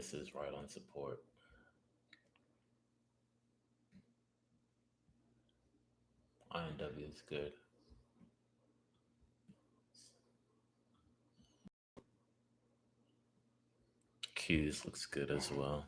This is right on support. INW is good. Q's looks good as well.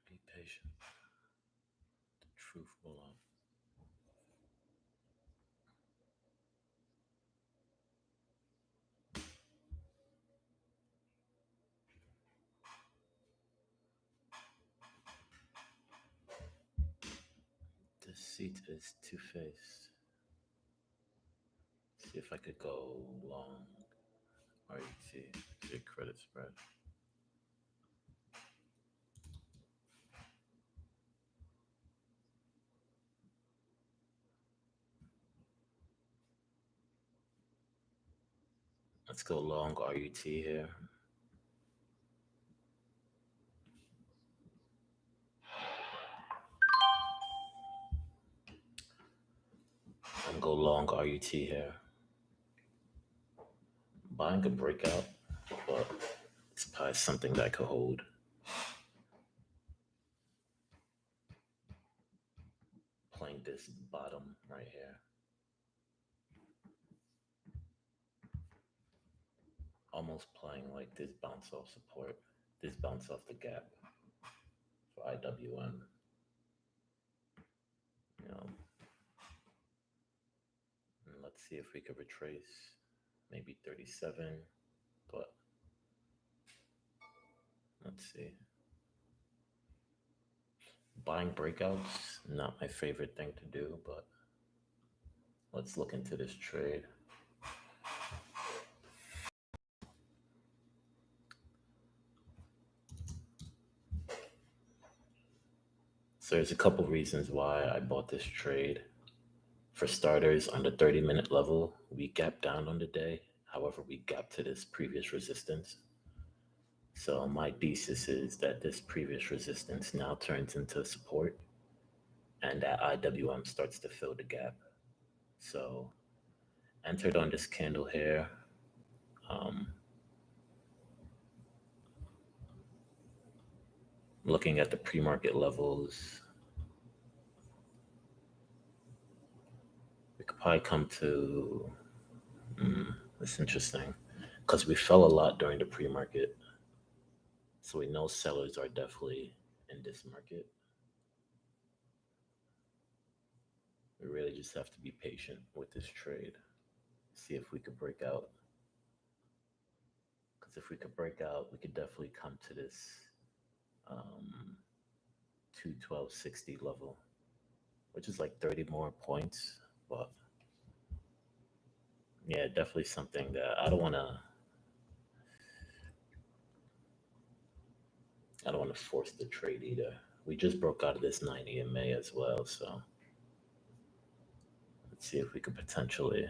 Be patient. The truth will out. This seat is two-faced. See if I could go long RET, big credit spread. Let's go long RUT here. And go long RUT here. Buying a breakout, but it's probably something that I could hold. Playing this bottom right here. Almost playing like this bounce off support, this bounce off the gap for IWM. You know, and let's see if we could retrace maybe 37, but let's see. Buying breakouts, not my favorite thing to do, but let's look into this trade. So there's a couple reasons why I bought this trade. For starters, on the 30-minute level, we gapped down on the day. However, we gapped to this previous resistance. So my thesis is that this previous resistance now turns into support and that IWM starts to fill the gap. So entered on this candle here. Um, looking at the pre-market levels, we could probably come to, it's interesting because we fell a lot during the pre-market. So we know sellers are definitely in this market. We really just have to be patient with this trade. See if we could break out. Because if we could break out, we could definitely come to this um, 212.60 level, which is like 30 more points. But yeah, definitely something that I don't want to force the trade either. We just broke out of this 90 in May as well, so let's see if we could potentially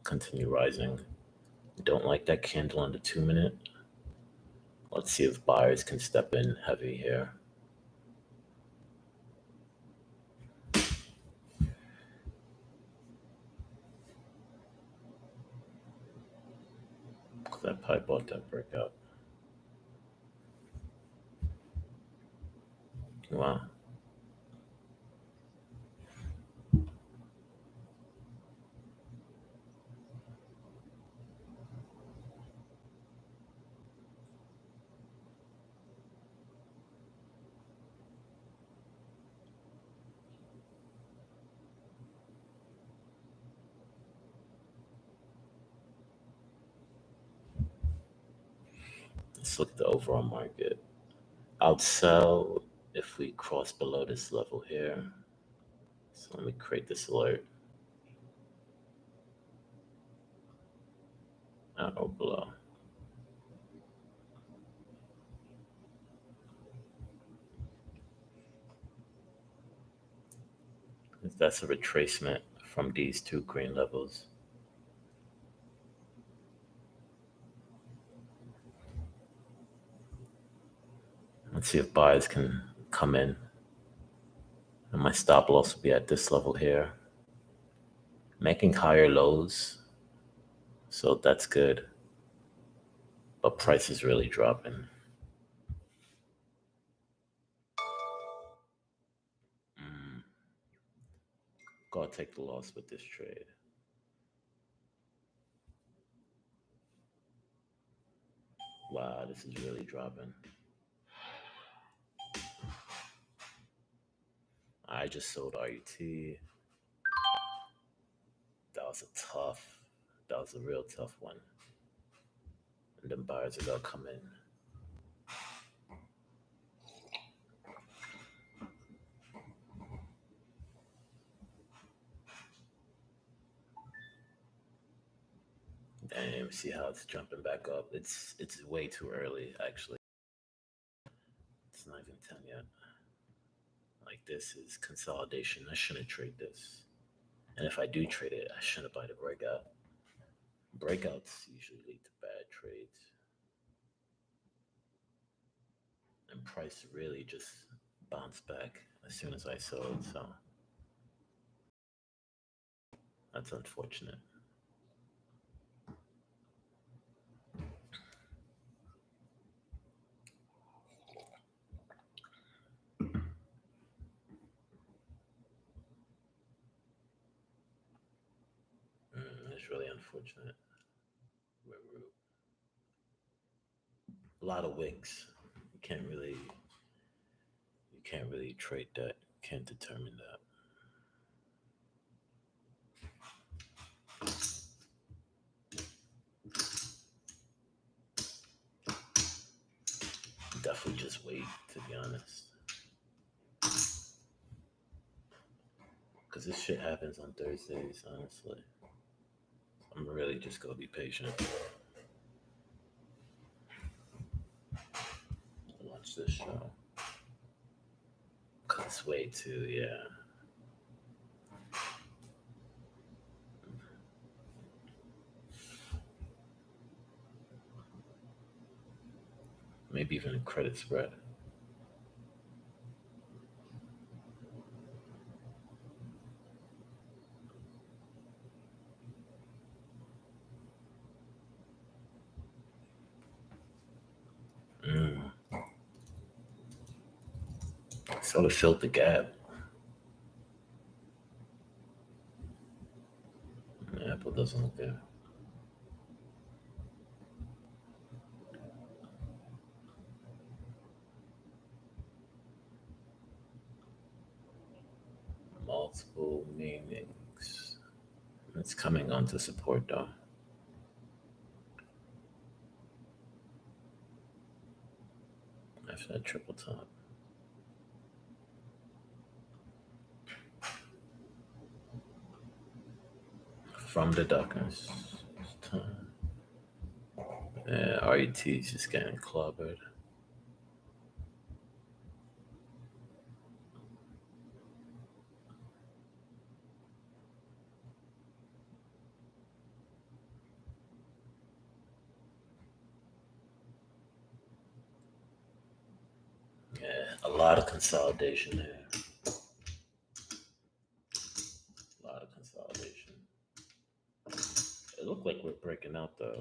continue rising. Don't like that candle on the 2 minute. Let's see if buyers can step in heavy here. Because I probably bought that breakout. Wow. Let's look at the overall market. I'll sell if we cross below this level here. So let me create this alert. Or below. That's a retracement from these two green levels. Let's see if buyers can come in. And my stop loss will be at this level here. Making higher lows, so that's good. But price is really dropping. Gotta take the loss with this trade. Wow, this is really dropping. I just sold RUT. That was a real tough one. And then buyers are gonna come in. Damn, see how it's jumping back up. It's way too early, actually. It's not even 10 yet. Like, this is consolidation. I shouldn't trade this. And if I do trade it, I shouldn't buy the breakout. Breakouts usually lead to bad trades. And price really just bounced back as soon as I sold, so that's unfortunate. It's really unfortunate. A lot of wicks. You can't really trade that. Can't determine that. Definitely just wait, to be honest. Because this shit happens on Thursdays, honestly. I'm really just gonna be patient. Watch this show. Cause it's way too, yeah. Maybe even a credit spread. Sort of filled the gap. Apple doesn't look good. Multiple meanings. It's coming onto support though. After that triple top. From the darkness. Yeah, RET is just getting clobbered. Yeah, a lot of consolidation there. A lot of consolidation. It looked like we're breaking out though.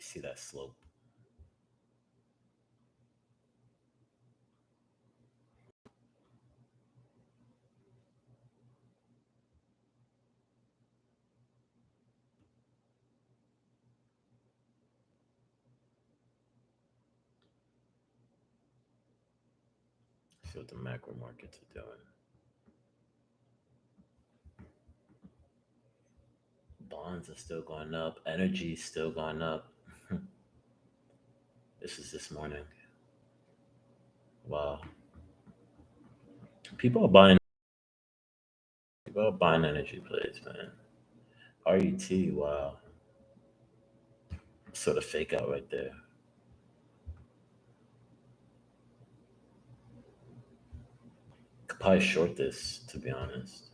see that slope. See what the macro markets are doing. Bonds are still going up. Energy is still going up. This is this morning. Wow. People are buying. People are buying energy plays, man. RET. Wow. Sort of fake out right there. Could probably short this, to be honest.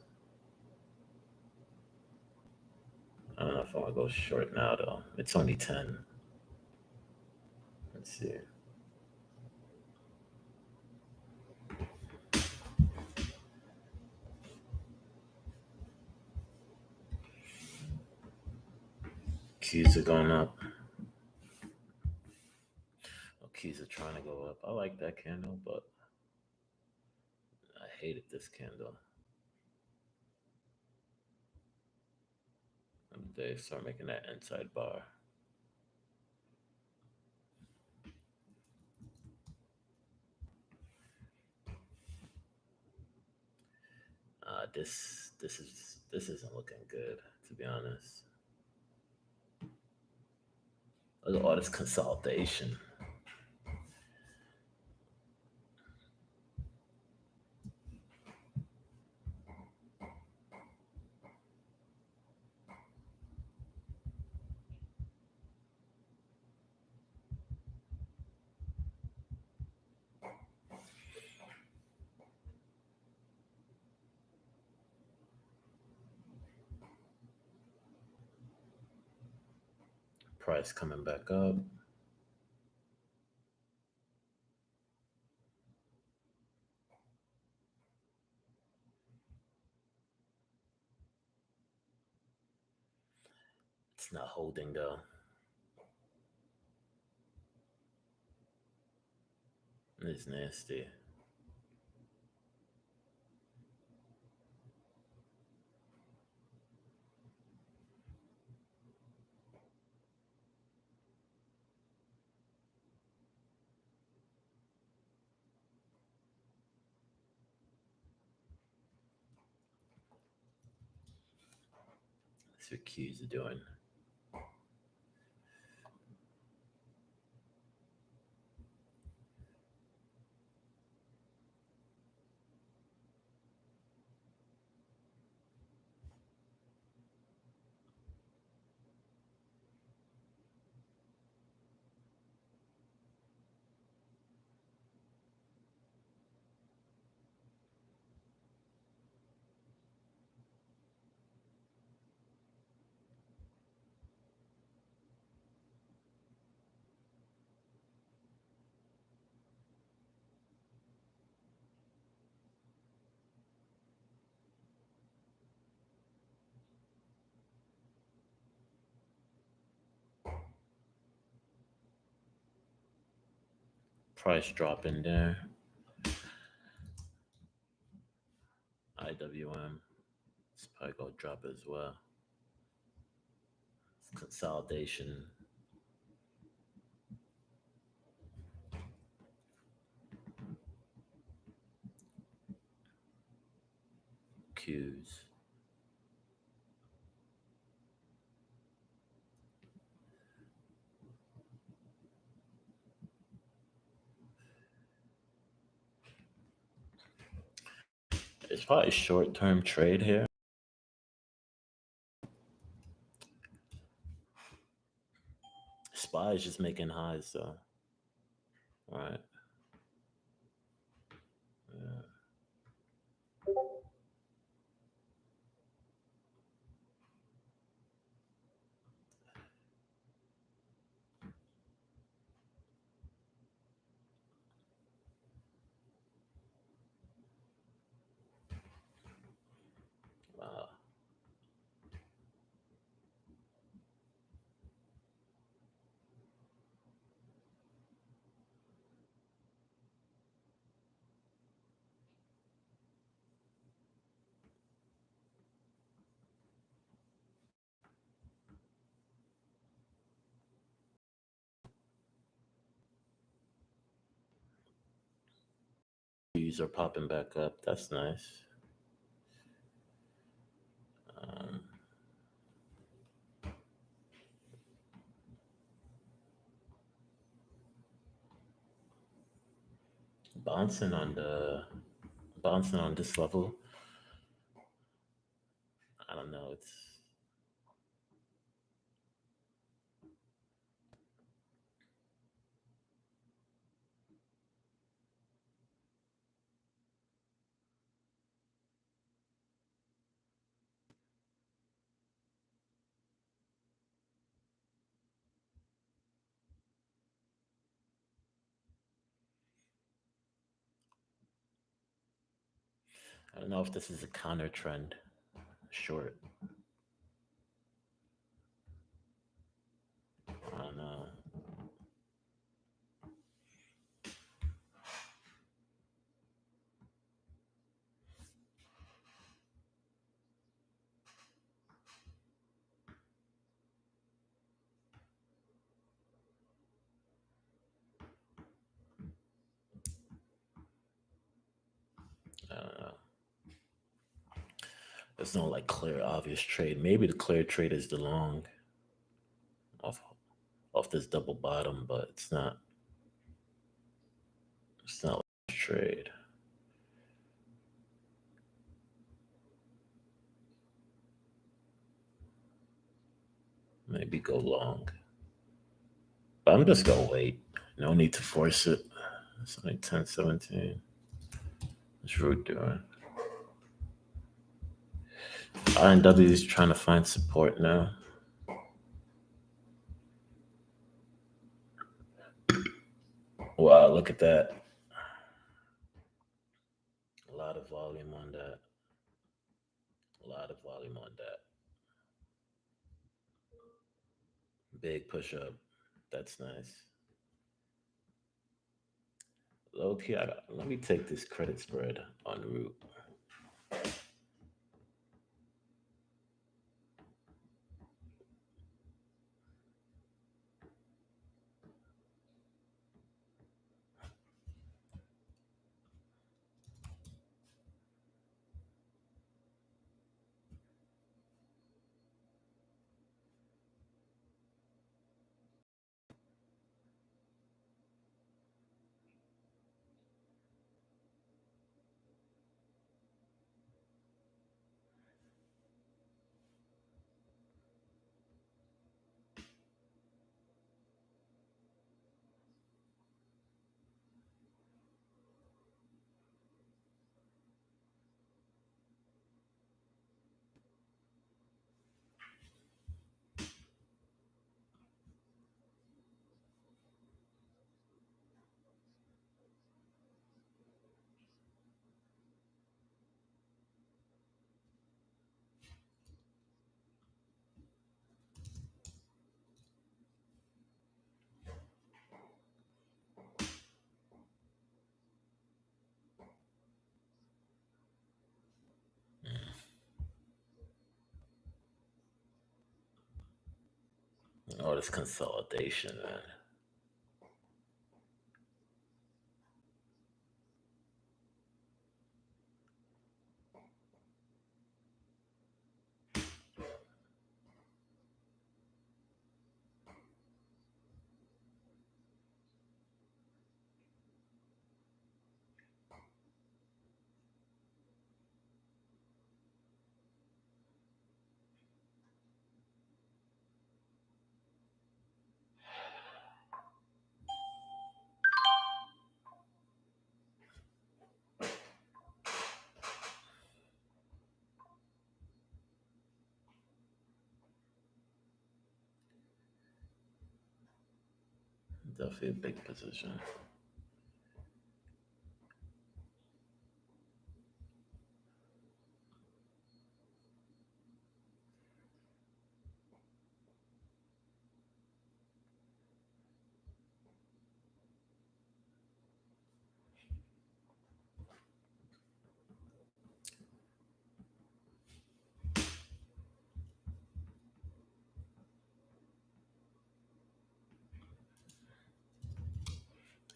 I don't know if I want to go short now, though. It's only 10. Let's see. Keys are going up. Oh, keys are trying to go up. I like that candle, but I hated this candle. And they start making that inside bar. This isn't looking good, to be honest. Look at all this consolidation. Price coming back up. It's not holding though. It's nasty. That's what keys are doing. Price dropping there. IWM. It's probably gonna drop as well. Consolidation. Qs. It's probably a short term trade here. SPY is just making highs though. All right. Yeah. Wow. Qs are popping back up. That's nice. Um, bouncing on the bouncing on this level. I don't know. It's I don't know if this is a counter trend. Short. I don't know. I don't know. There's no like clear obvious trade. Maybe the clear trade is the long off off this double bottom, but it's not like a trade. Maybe go long. But I'm just gonna wait. No need to force it. It's like 10:17. What's Root doing? INW is trying to find support now. Wow, look at that. A lot of volume on that. A lot of volume on that. Big push up. That's nice. Low key, let me take this credit spread on Root. Oh, this consolidation, man. Definitely a big position.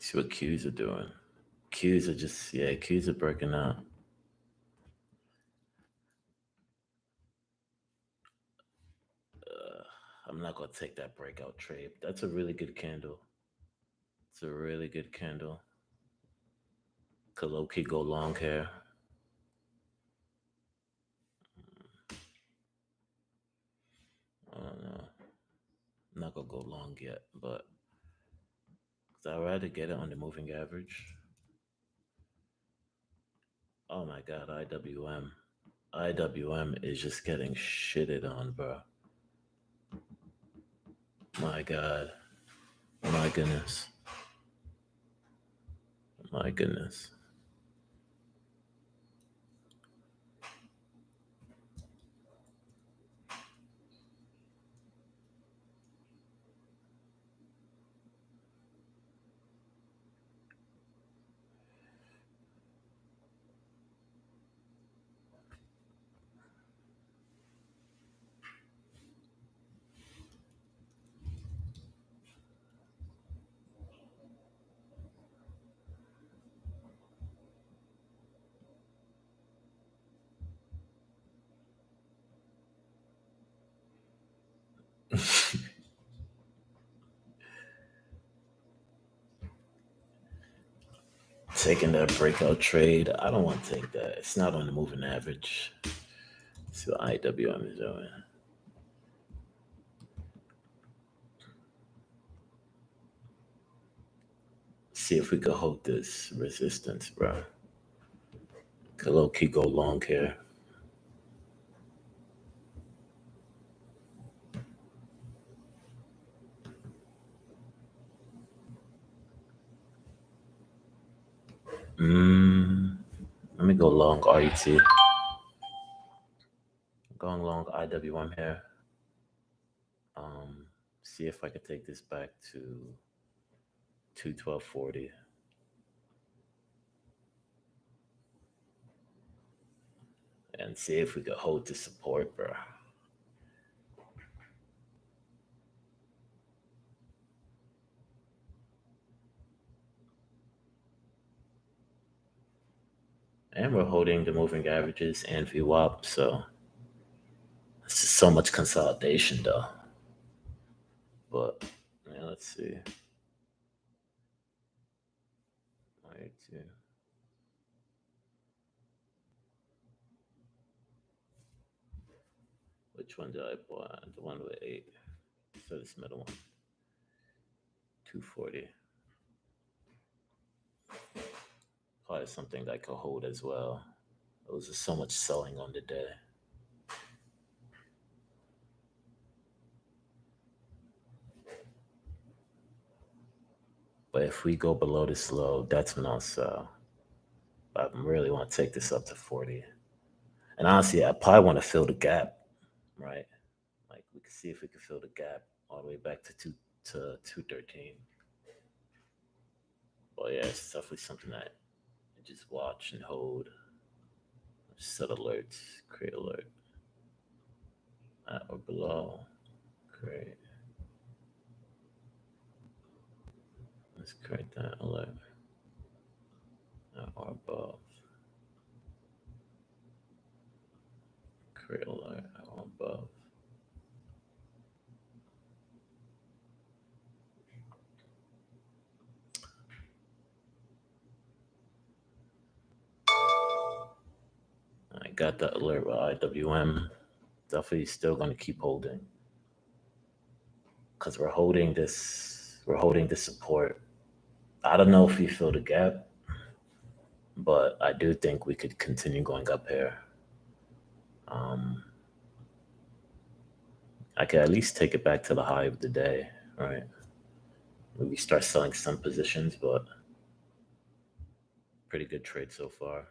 See what Qs are doing. Qs are just, yeah, Qs are breaking out. I'm not gonna take that breakout trade. That's a really good candle. It's a really good candle. Could low-key go long here. I don't know. I'm not gonna go long yet, but I'd rather get it on the moving average. Oh my god, IWM. IWM is just getting shitted on, bro. My god. My goodness. My goodness. Taking that breakout trade, I don't want to take that. It's not on the moving average. See what IWM is doing. See if we could hold this resistance, bro. Could low key go long here. Let me go long RET. Going long IWM here. See if I could take this back to 212.40. And see if we could hold the support, bro. And we're holding the moving averages and VWAP, so it's just so much consolidation though. But yeah, let's see. Right, two. Which one did I buy? The one with 8. So this middle one. 240. Probably something that could hold as well. There was just so much selling on the day. But if we go below this low, that's when I'll sell. I really want to take this up to 40. And honestly, I probably want to fill the gap, right? Like we can see if we can fill the gap all the way back to 213. But yeah, it's definitely something that you just watch and hold. Set alerts, create alert. At or below. Create. Let's create that alert. At or above. Create alert at or above. I got that alert with IWM. Definitely still gonna keep holding. Because we're holding this support. I don't know if we fill the gap, but I do think we could continue going up here. I could at least take it back to the high of the day, right? Maybe start selling some positions, but pretty good trade so far.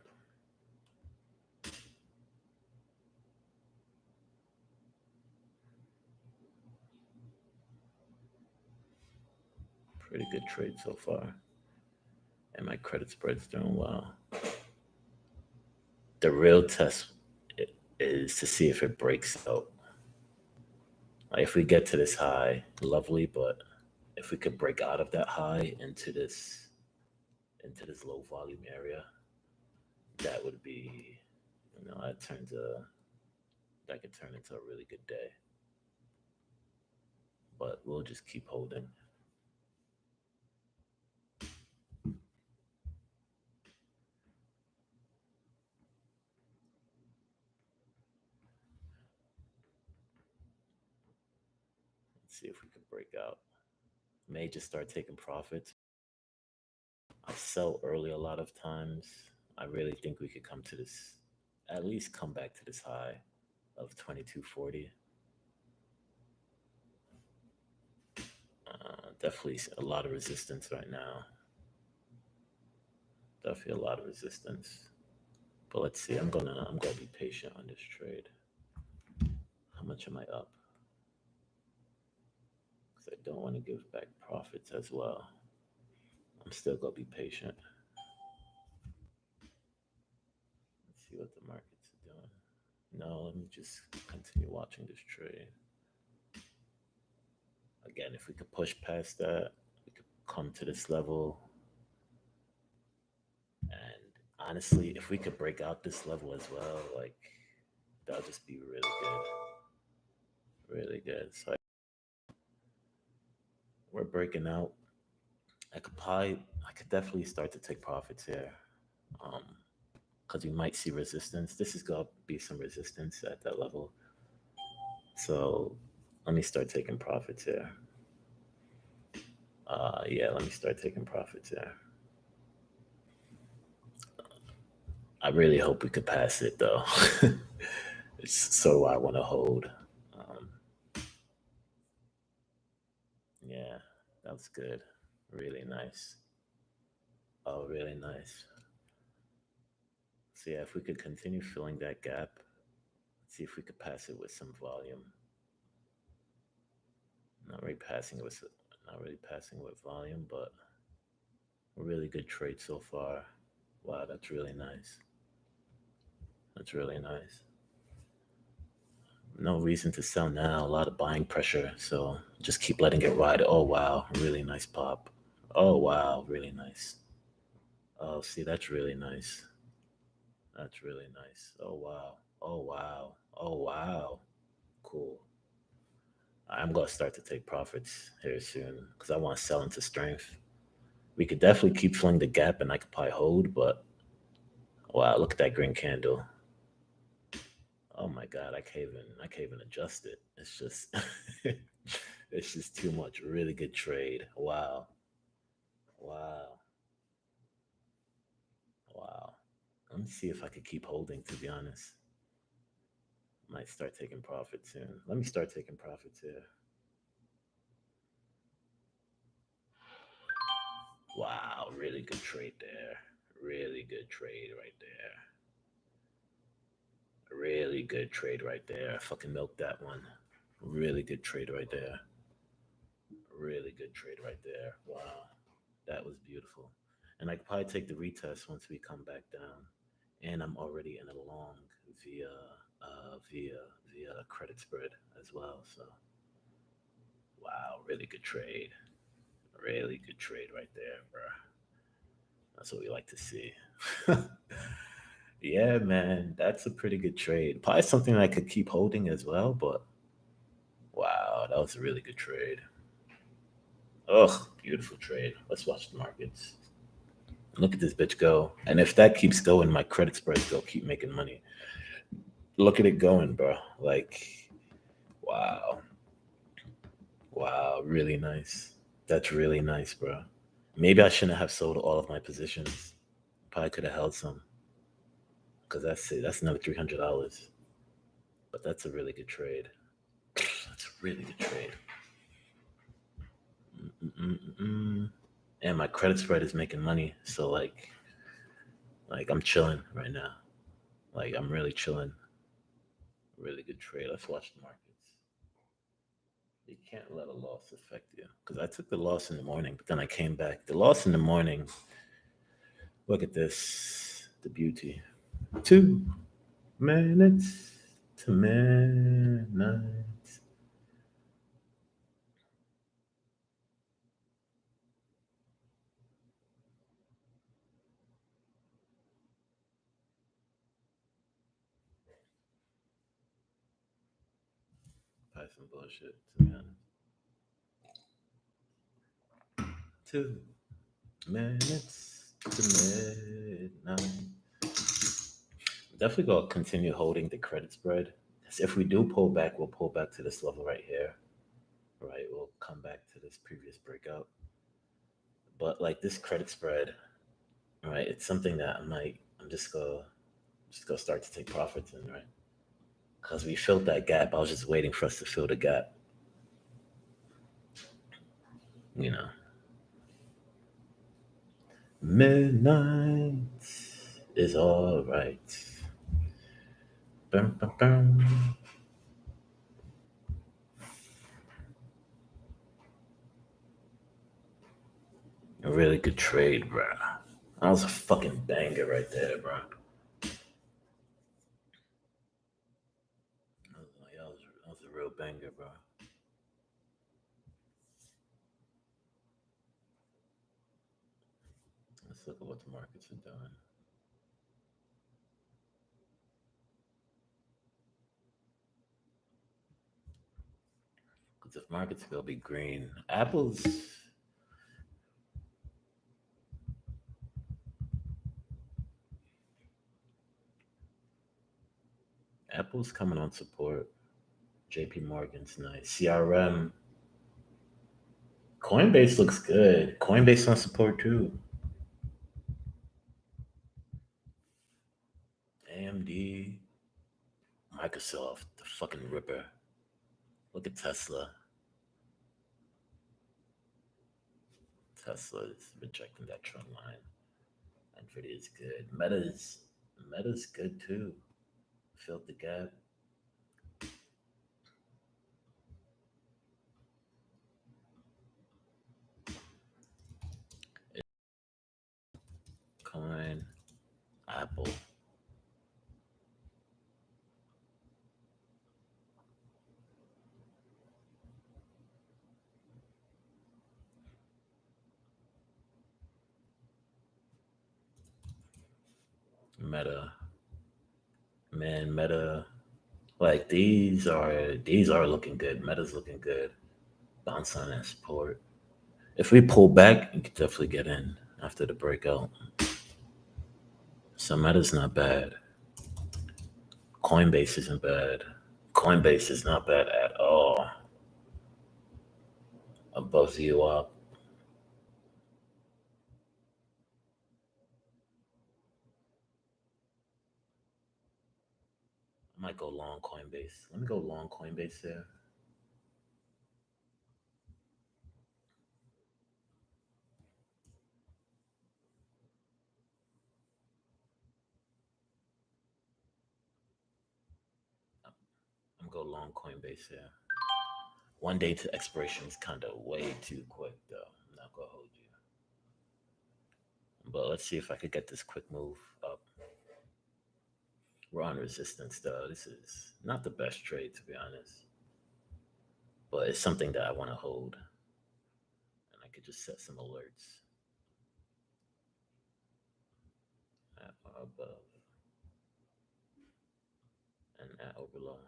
Pretty good trade so far. And my credit spread's doing well. The real test is to see if it breaks out. Like if we get to this high, lovely, but if we could break out of that high into this into this low volume area, that would be, that that could turn into a really good day. But we'll just keep holding. Let's see if we can break out. May just start taking profits. I sell early a lot of times. I really think we could come to this, at least come back to this high of 2240. Definitely a lot of resistance right now. Definitely a lot of resistance. But let's see. I'm gonna be patient on this trade. How much am I up? Because I don't want to give back profits as well. I'm still gonna be patient. Let's see what the markets are doing. No, let me just continue watching this trade. Again, if we could push past that, we could come to this level. And honestly, if we could break out this level as well, like that'll just be really good. Really good. So we're breaking out. I could definitely start to take profits here. Um, because we might see resistance. This is gonna be some resistance at that level. So let me start taking profits here. Yeah, let me start taking profits here. I really hope we could pass it though. It's so I want to hold. Um, yeah, that was good. Really nice. Oh, really nice. So yeah, if we could continue filling that gap, see if we could pass it with some volume. Not really passing it with not really passing with volume, but a really good trade so far. Wow, that's really nice. That's really nice. No reason to sell now. A lot of buying pressure, so just keep letting it ride. Oh wow, really nice pop. Oh wow, really nice. Oh, see, that's really nice. That's really nice. Oh wow. Oh wow. Oh wow. Cool. I'm gonna start to take profits here soon because I want to sell into strength. We could definitely keep filling the gap, and I could probably hold. But wow, look at that green candle. Oh my god, I can't even adjust it. It's just it's just too much. Really good trade. Wow. Wow. Wow. Let me see if I could keep holding, to be honest. Might start taking profits soon. Let me start taking profits here. Wow, really good trade there. Really good trade right there. Really good trade right there. I fucking milked that one. Really good trade right there. Really good trade right there. Wow. That was beautiful. And I could probably take the retest once we come back down. And I'm already in a long via via via credit spread as well. So wow, really good trade. Really good trade right there, bro. That's what we like to see. Yeah, man, that's a pretty good trade. Probably something I could keep holding as well, but wow, that was a really good trade. Ugh, beautiful trade. Let's watch the markets. Look at this bitch go. And if that keeps going, my credit spreads go keep making money. Look at it going, bro. Like, wow. Wow, really nice. That's really nice, bro. Maybe I shouldn't have sold all of my positions. Probably could have held some because that's it. That's another $300. But that's a really good trade. That's a really good trade. Mm-mm-mm. And my credit spread is making money, so like I'm chilling right now. Like I'm really chilling. Really good trade. Let's watch the markets. You can't let a loss affect you because I took the loss in the morning, but then I came back. The loss in the morning. Look at this. The beauty. 2 minutes to midnight. try some bullshit, to be honest. 2 minutes to midnight. Definitely gonna continue holding the credit spread. 'Cause if we do pull back, we'll pull back to this level right here. Right, we'll come back to this previous breakout. But like this credit spread, right, it's something that I'm just gonna start to take profits in, right? Because we filled that gap. I was just waiting for us to fill the gap, you know. Midnight is all right. Bum, bum, bum. A really good trade, bro. That was a fucking banger right there, bro. That was a real banger, bro. Let's look at what the markets are doing. Because if markets are gonna be green, Apple's coming on support. JP Morgan's nice. CRM. Coinbase looks good. Coinbase on support too. AMD. Microsoft. The fucking ripper. Look at Tesla. Tesla is rejecting that trend line. Nvidia is good. Meta's good too. Filled the gap. Coin. Apple. Meta. Man, Meta. Like these are looking good. Meta's looking good. Bounce on that support. If we pull back, you could definitely get in after the breakout. So Meta's not bad. Coinbase isn't bad. Coinbase is not bad at all. Above you up. I might go long Coinbase. Let me go long Coinbase there. I'm gonna go long Coinbase there. 1 day to expiration is kind of way too quick, though. I'm not gonna hold you. But let's see if I could get this quick move up. We're on resistance, though. This is not the best trade, to be honest. But it's something that I want to hold. And I could just set some alerts at or above and at or below.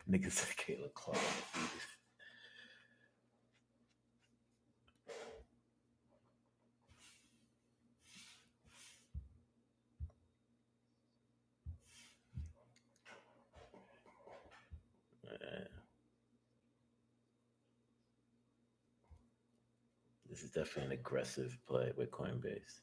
Niggas said Kayla Clark. This is definitely an aggressive play with Coinbase.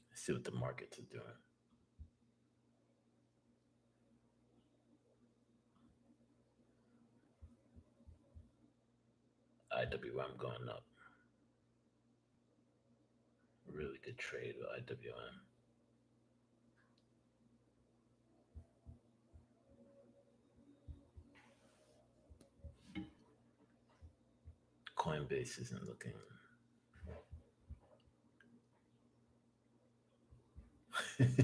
Let's see what the markets are doing. IWM going up. Really good trade with IWM. Coinbase isn't looking. Trade.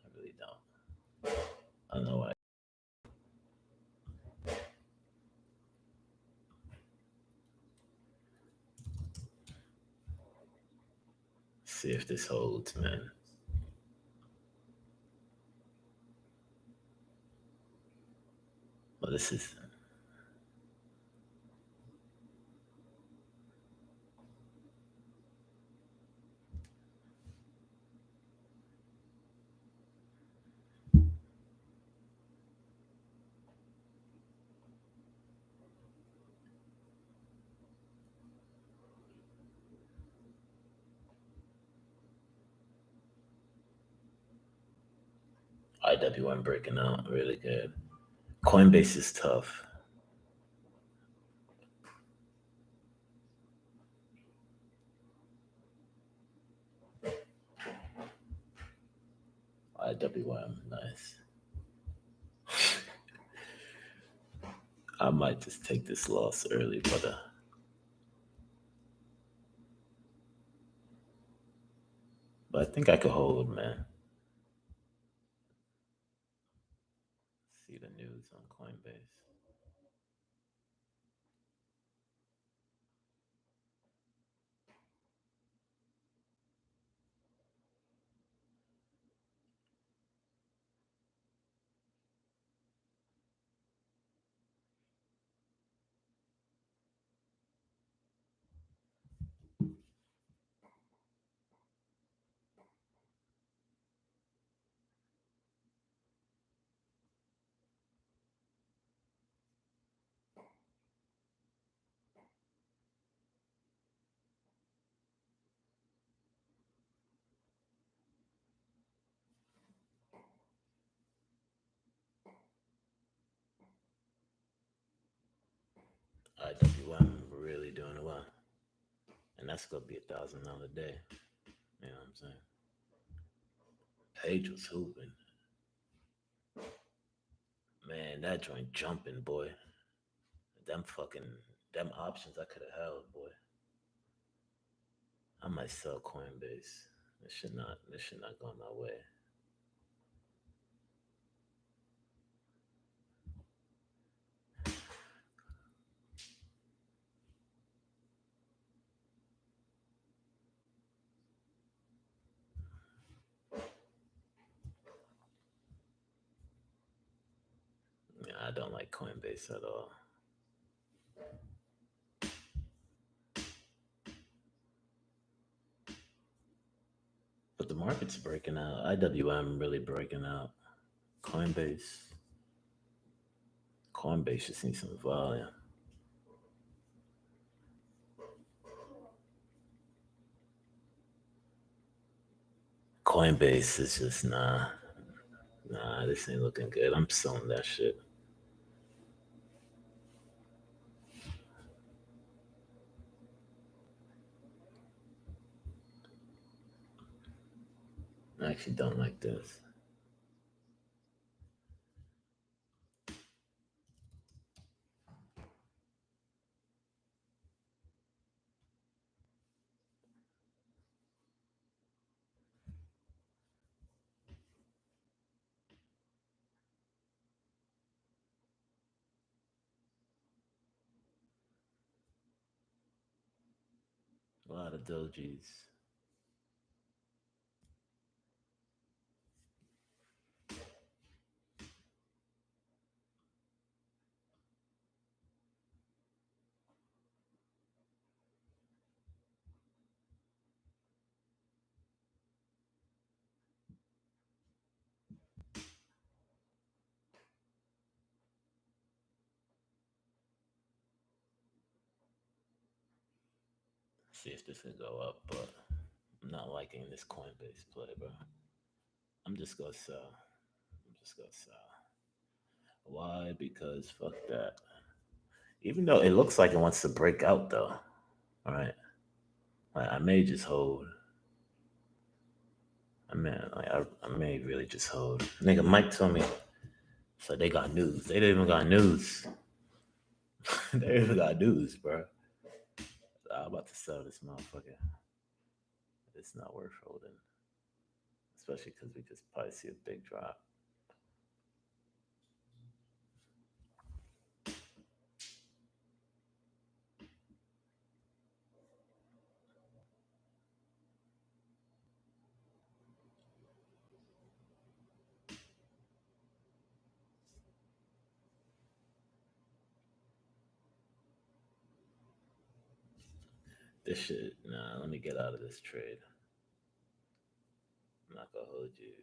I really don't. I don't know why. See if this holds, man. Well, this is IWM breaking out really good. Coinbase is tough. IWM, nice. I might just take this loss early, but I think I could hold, man. See the news on Coinbase. IWM really doing well, and that's gonna be $1,000 a day. You know what I'm saying? Page was hooping, man. That joint jumping, boy. Them fucking them options I could have held, boy. I might sell Coinbase. This should not go my way. Yeah, I don't like Coinbase at all. But the market's breaking out. IWM really breaking out. Coinbase. Coinbase just needs some volume. Coinbase is just nah, this ain't looking good. I'm selling that shit. I actually don't like this. A lot of dojis. See if this can go up, but I'm not liking this Coinbase play, bro. I'm just gonna sell. I'm just gonna sell. Why? Because fuck that. Even though it looks like it wants to break out, though. All right. Like, I may just hold. I may really just hold. Nigga, Mike told me. So they got news. They didn't even got news. They even got news, bro. I'm about to sell this motherfucker. It's not worth holding, especially because we just probably see a big drop. This shit, nah, let me get out of this trade. I'm not gonna hold you.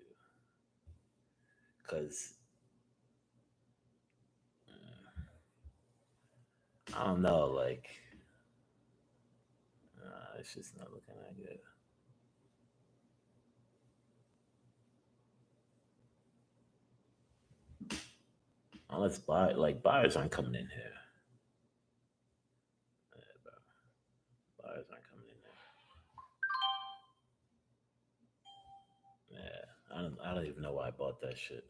Because I don't know, like, it's just not looking that good. Unless buyers aren't coming in here. Yeah, bro. Buyers aren't coming in there. Yeah, I don't even know why I bought that shit.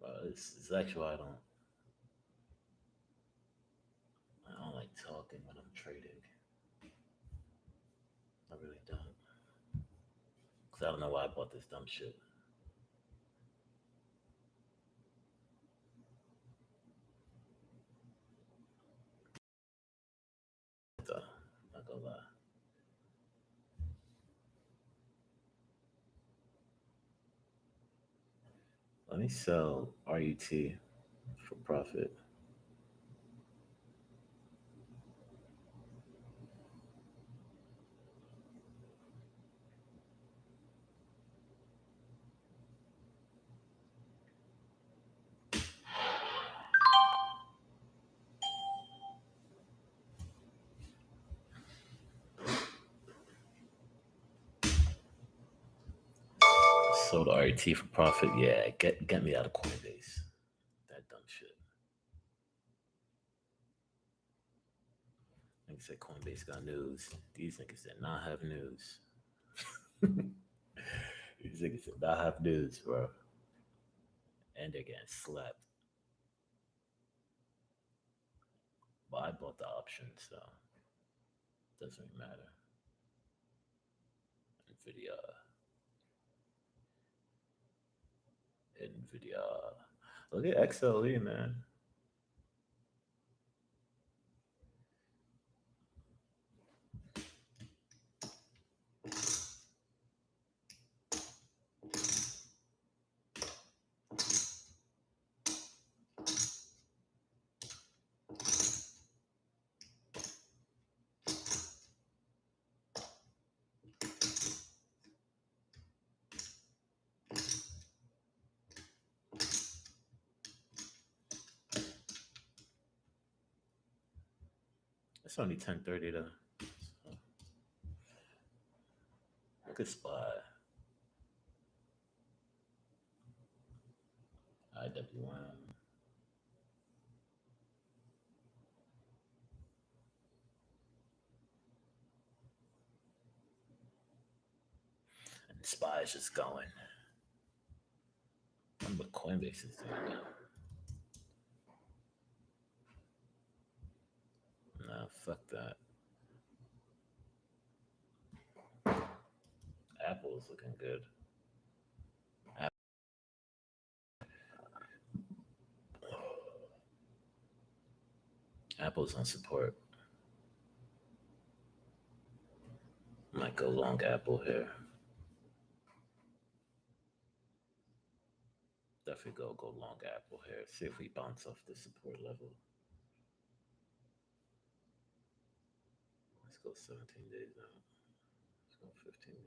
But it's actually why I don't like talking when I'm trading. I really don't. Cause I don't know why I bought this dumb shit. Though, not gonna lie. Let me sell RUT for profit. Sold RUT for profit. Yeah, get me out of Coinbase. That dumb shit. Niggas said Coinbase got news. These niggas did not have news. These niggas did not have news, bro. And they're getting slapped. But I bought the option, so it doesn't really matter. Nvidia, Nvidia. Look at XLE, man. It's only 10:30 though. So, good spot. IWM. And SPY is just going. What Coinbase is doing now. Nah, fuck that. Apple is looking good. Apple's on support. Might go long Apple here. Definitely go long Apple here. See if we bounce off the support level. Let's go 17 days out. Let's go 15 days out.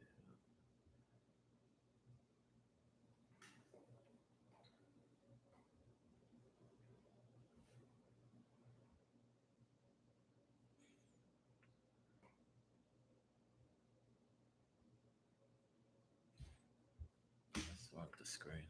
Let's swap the screen.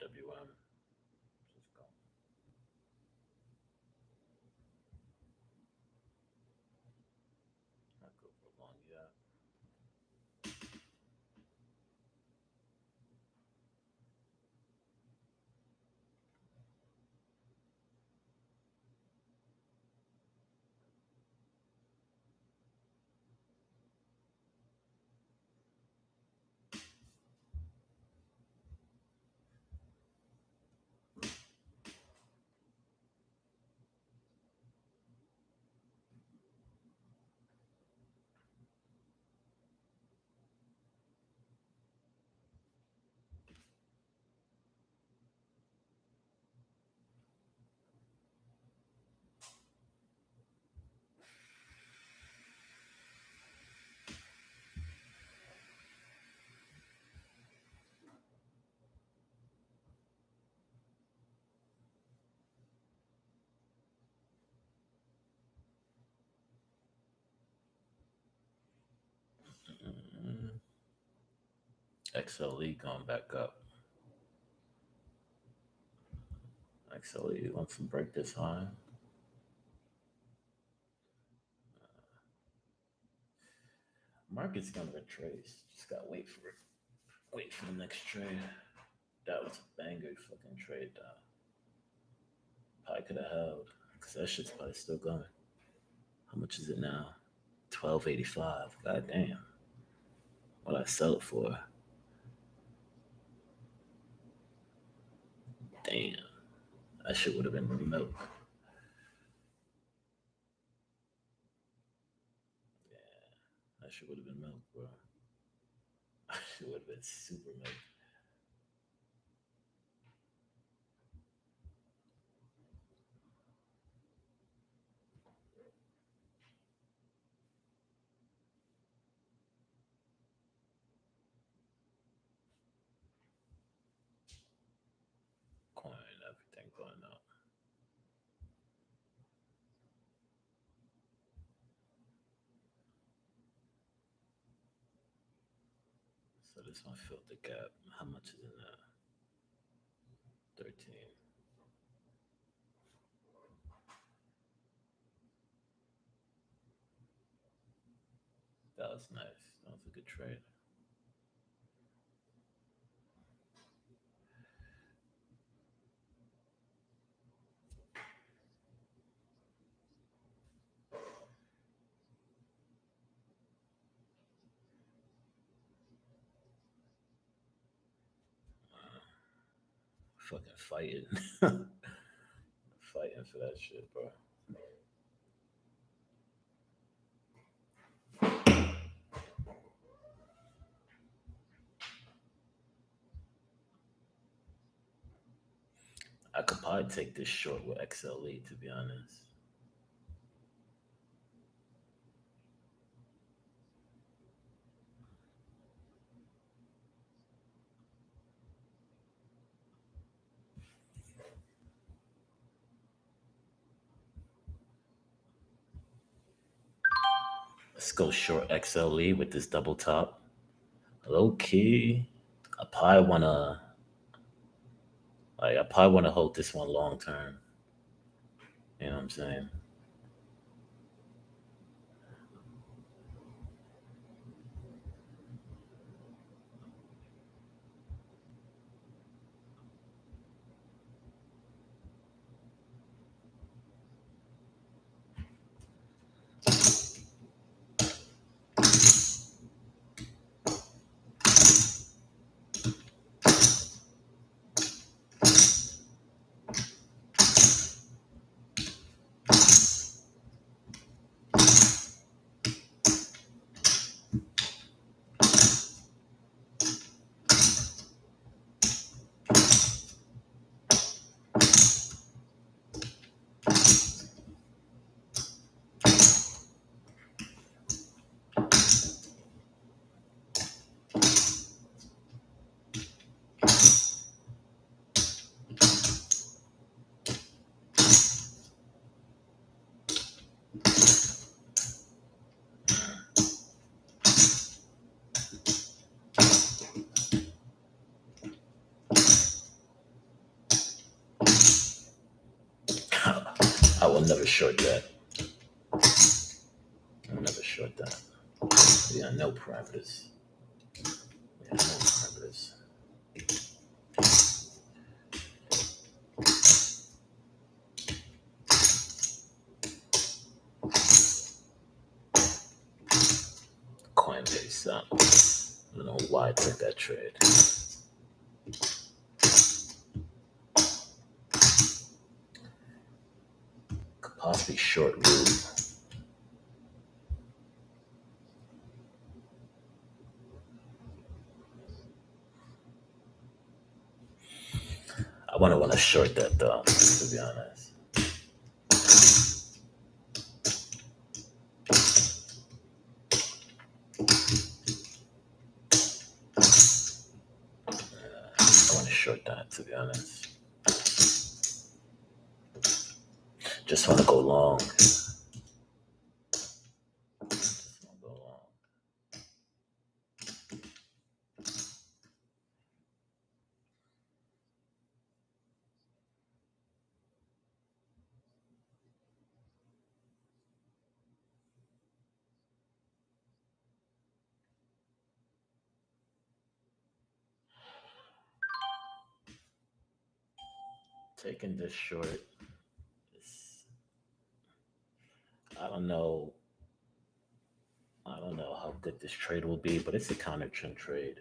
WM. Let's go. Not go for long yet. Mm, XLE going back up. XLE wants to break this high. Market's gonna retrace. Just gotta wait for it. Wait for the next trade. That was a banger fucking trade. Probably could have held because that shit's probably still going. How much is it now? 12.85. God damn. What I sell it for? Damn. That shit would have been milk. Yeah. That shit would have been milk, bro. That shit would have been super milk. Coin, everything going up. So this one filled the gap. How much is in that? 13. That was nice. That was a good trade. Fucking fighting. Fighting for that shit, bro. I could probably take this short with XLE, to be honest. Let's go short XLE with this double top. Low key, I probably wanna hold this one long term. You know what I'm saying? never short that. I'll never short that. Yeah, no parameters. Yeah, no parameters. Coinbase. I don't know why I took that trade. Could possibly short root. I wouldn't want to short that though, to be honest. I want to short that, to be honest. Just want to go long. Just want to go long. Taking this short, is, I don't know. I don't know how good this trade will be, but it's a counter trend trade,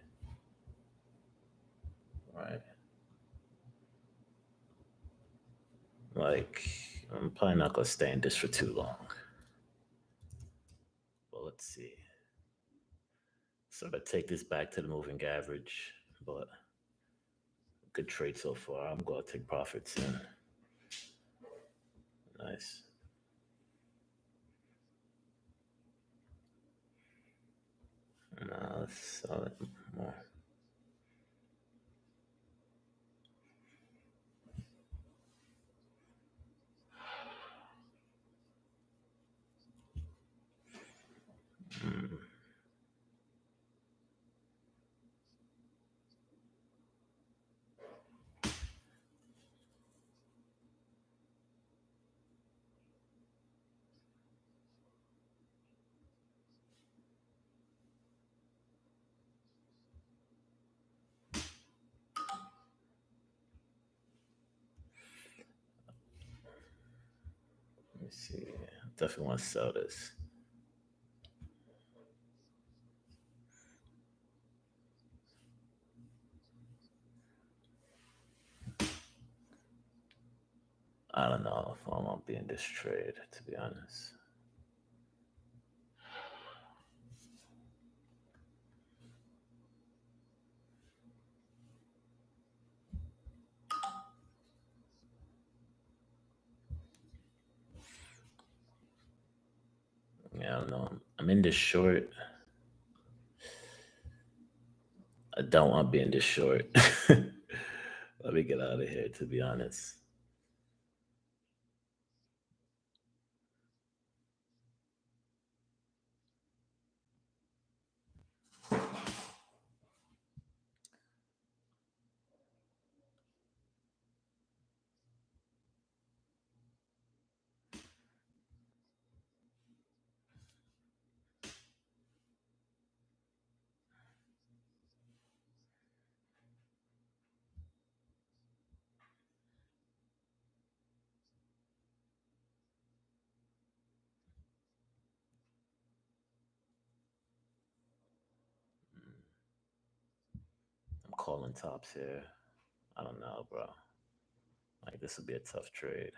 right? Like, I'm probably not gonna stay in this for too long. But let's see. So I take this back to the moving average, but good trade so far. I'm gonna take profits in. Nice. Now let's sell it more. Mm. Let me see. Definitely want to sell this. I don't know if I'm gonna be in this trade, to be honest. Yeah, I don't know. I'm in this short. I don't want to be in this short. Let me get out of here, to be honest. I'm calling tops here. I don't know, bro. Like, this would be a tough trade.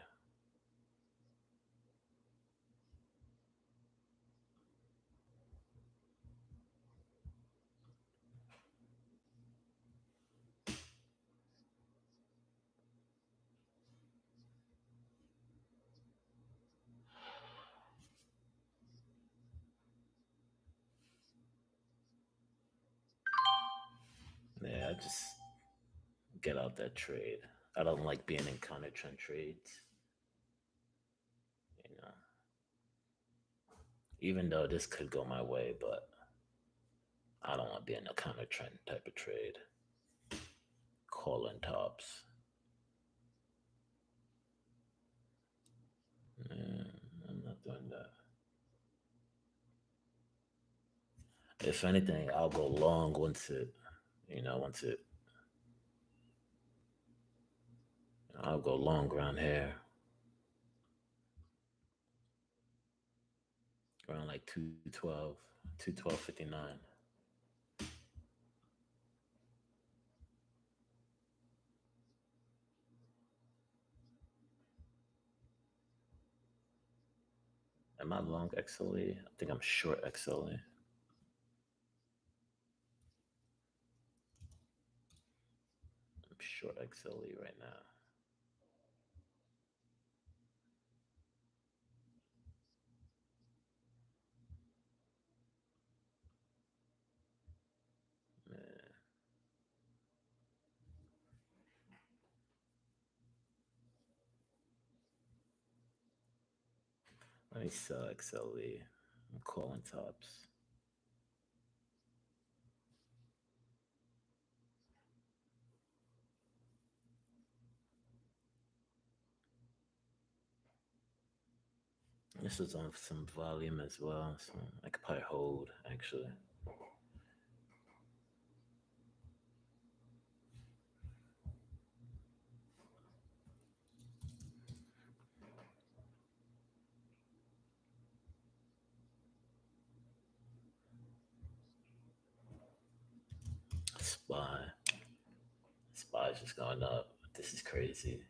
Yeah, I just get out that trade. I don't like being in counter trend trades. You know, even though this could go my way, but I don't want to be in a counter trend type of trade. Calling tops. I'm not doing that. If anything, I'll go long once it, I'll go long around here, around like 212, 212.59. Am I long XLE? I think I'm short XLE. I'm short XLE right now. Man, let me sell XLE. I'm calling tops. This is on some volume as well, so I could probably hold actually. Spy. Spy's just going up. This is crazy.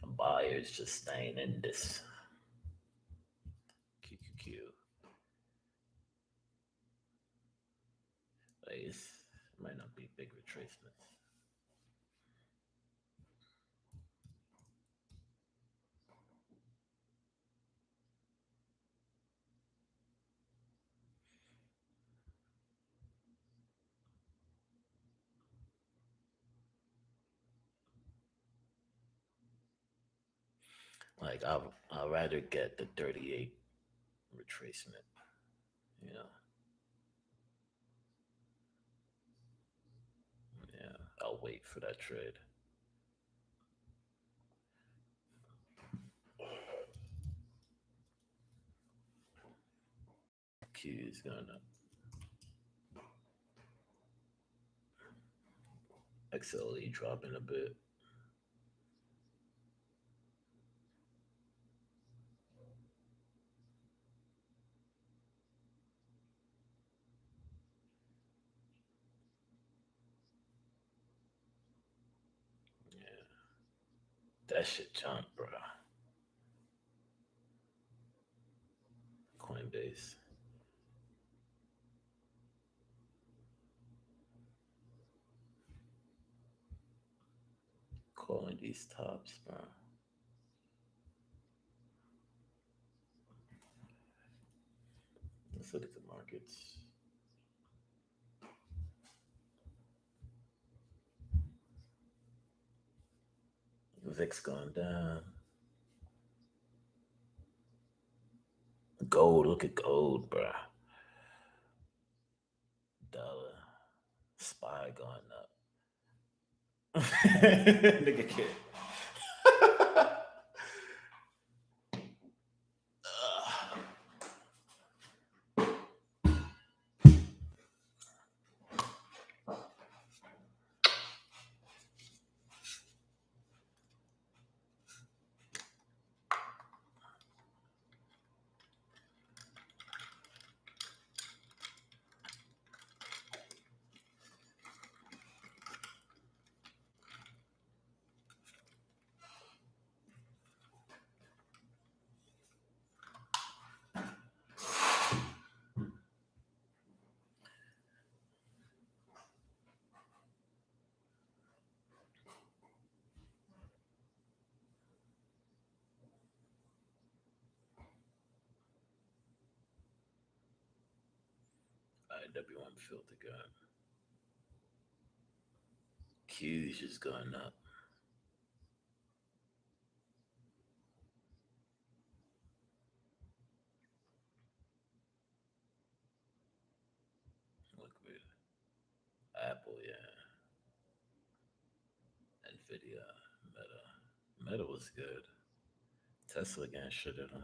The buyer's just staying in this QQQ. Like it might not be big retracements. Like I'll rather get the 38 retracement. You know, yeah. I'll wait for that trade. Q is going up. XLE dropping a bit. Yeah, that shit jump, bro. Coinbase calling these tops, bro. Let's look at the markets. VIX going down. Gold, look at gold, bro. Dollar. Spy going up. Nigga kid. IW1 filter gun. Q's just going up. Look weird. Apple, yeah. Nvidia, Meta. Meta was good. Tesla again shit it on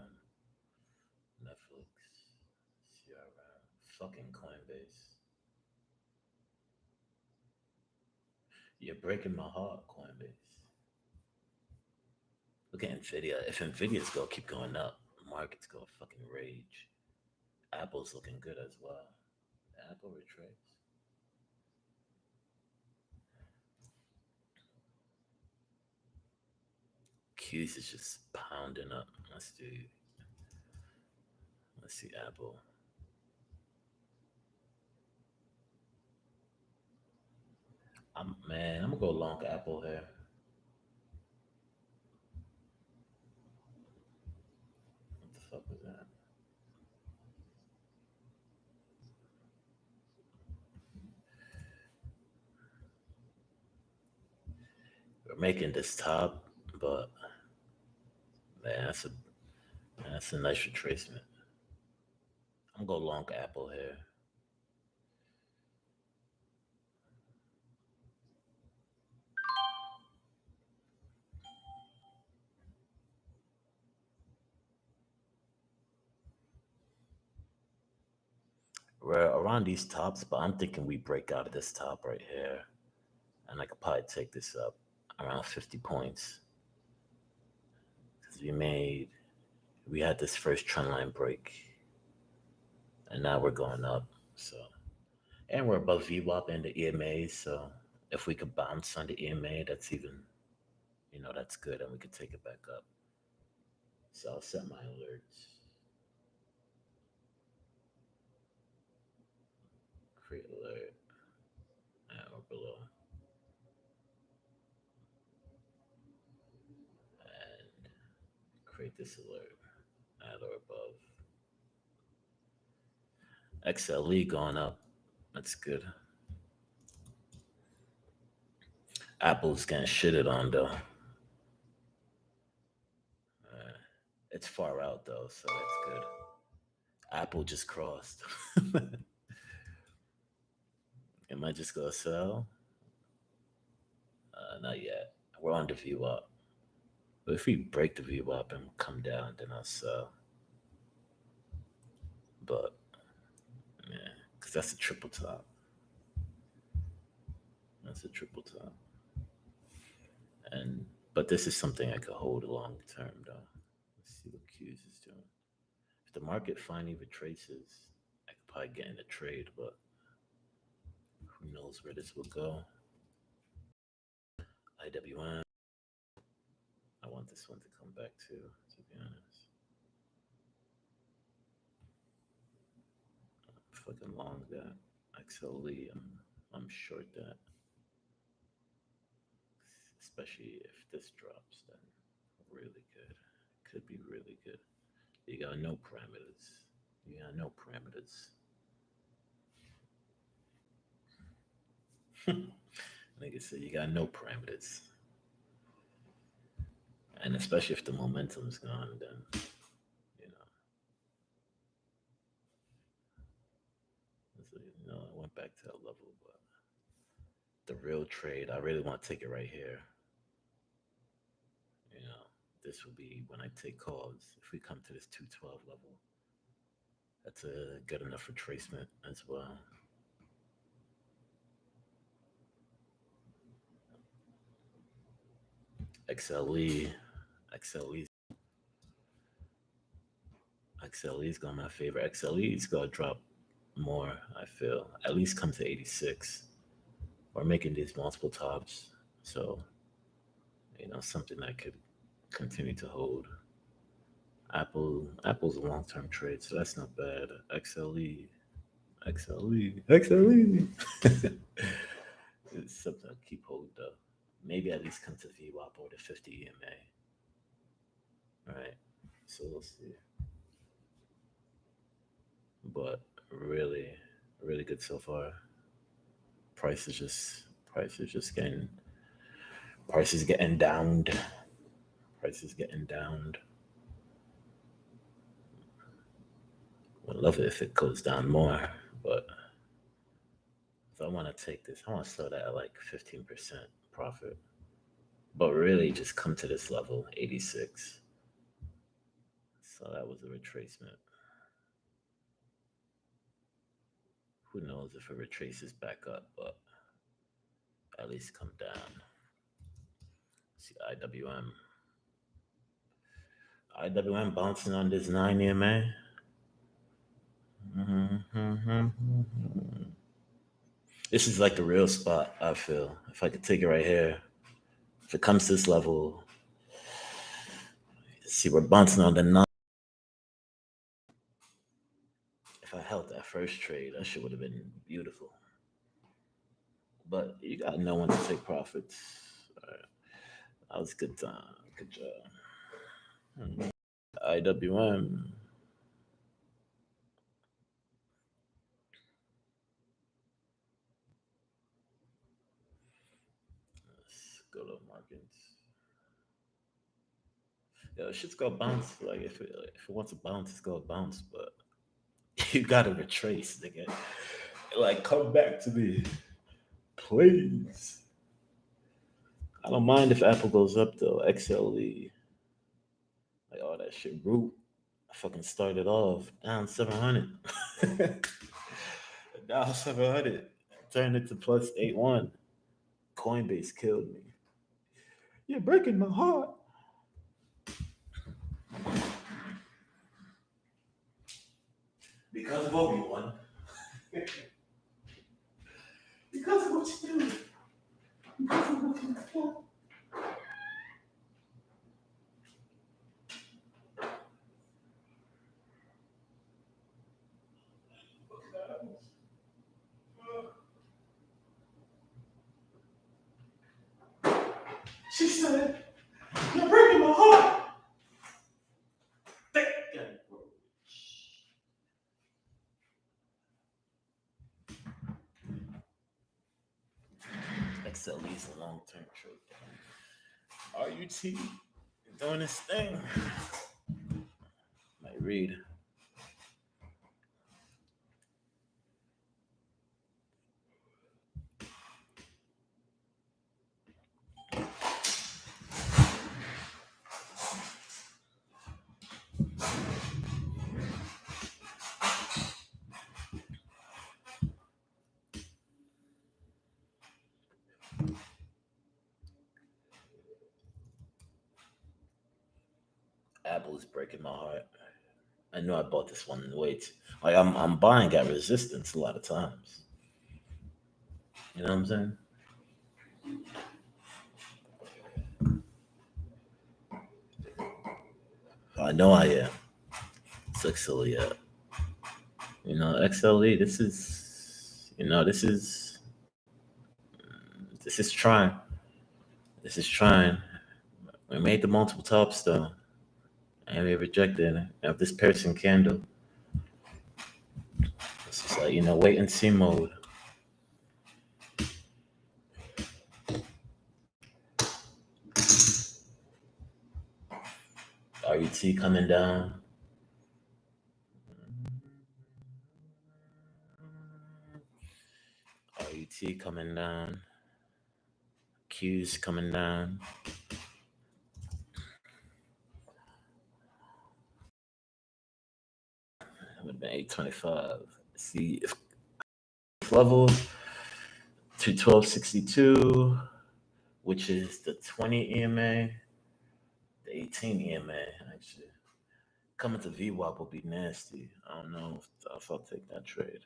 Netflix, CRM, fucking Coinbase. You're breaking my heart, Coinbase. Look at Nvidia. If Nvidia's gonna keep going up, the market's gonna fucking rage. Apple's looking good as well. Apple retrace. Q's is just pounding up. Let's see Apple. I'm gonna go long Apple here. What the fuck was that? We're making this top, but man, that's a nice retracement. I'm gonna go long Apple here. We're around these tops, but I'm thinking we break out of this top right here, and I could probably take this up around 50 points because we had this first trend line break, and now we're going up. So, and we're above VWAP and the EMA. So, if we could bounce on the EMA, that's good, and we could take it back up. So I'll set my alerts. Create alert or below, and create this alert at or above. XLE going up. That's good. Apple's getting shitted on though. Uh, it's far out though, so that's good. Apple just crossed. Am I just gonna sell? Not yet. We're on the VWAP. But if we break the VWAP and come down, then I'll sell. But yeah, because that's a triple top. That's a triple top. And but this is something I could hold long term though. Let's see what Q's is doing. If the market finally retraces, I could probably get in a trade, but who knows where this will go. IWM. I want this one to come back too, to be honest. Fucking long that. XLE, I'm short that. Especially if this drops, then really good. Could be really good. You got no parameters. You got no parameters. Like I said, you got no parameters. And especially if the momentum's gone, then you know, I went back to that level, but the real trade, I really want to take it right here. You know, this will be when I take calls. If we come to this 212 level, that's a good enough retracement as well. XLE, XLE, XLE is going my favor. XLE is going to drop more, I feel. At least come to 86. We're making these multiple tops. So, something that could continue to hold. Apple's a long term trade, so that's not bad. XLE, XLE, XLE. It's something I keep hold though. Maybe at least come to VWAP or the 50 EMA. All right. So we'll see. But really, really good so far. Price is just price is just getting price is getting downed. Price is getting downed. Would love it if it goes down more, but if I want to take this, I want to sell that at like 15% profit. But really, just come to this level, 86. So that was a retracement. Who knows if it retraces back up, but at least come down. See IWM. IWM bouncing on this 9 EMA. This is like the real spot, I feel. If I could take it right here, if it comes to this level, see, we're bouncing on the 9. If I held that first trade, that shit would have been beautiful. But you got no one to take profits. All right. That was a good time. Good job. IWM. Let's go to markets. Yo, shit's gonna bounce. Like if it wants to bounce, it's gonna bounce. But you gotta retrace, nigga. Like come back to me, please. I don't mind if Apple goes up though. XLE, like all that shit. Root, I fucking started off down 700. Down 700. Turned it to plus 8-1. Coinbase killed me. You're breaking my heart. Because of Obi-Wan. Because of what you do. Because of what you do. She said, you're breaking my heart. XLE is a long-term trade. RUT doing his thing. Might read. Apple's breaking my heart. I know I bought this one way too. Like I'm buying at resistance a lot of times. You know what I'm saying? I know I am. It's XLE, yeah. You know, XLE. This is trying. This is trying. We made the multiple tops though, and we rejected it. Now this piercing candle. It's just like wait and see mode. RUT coming down. RUT coming down. Q's coming down. Would have been 825. See if level to 1262, which is the 20 EMA, the 18 EMA actually. Coming to VWAP will be nasty. I don't know if I'll take that trade.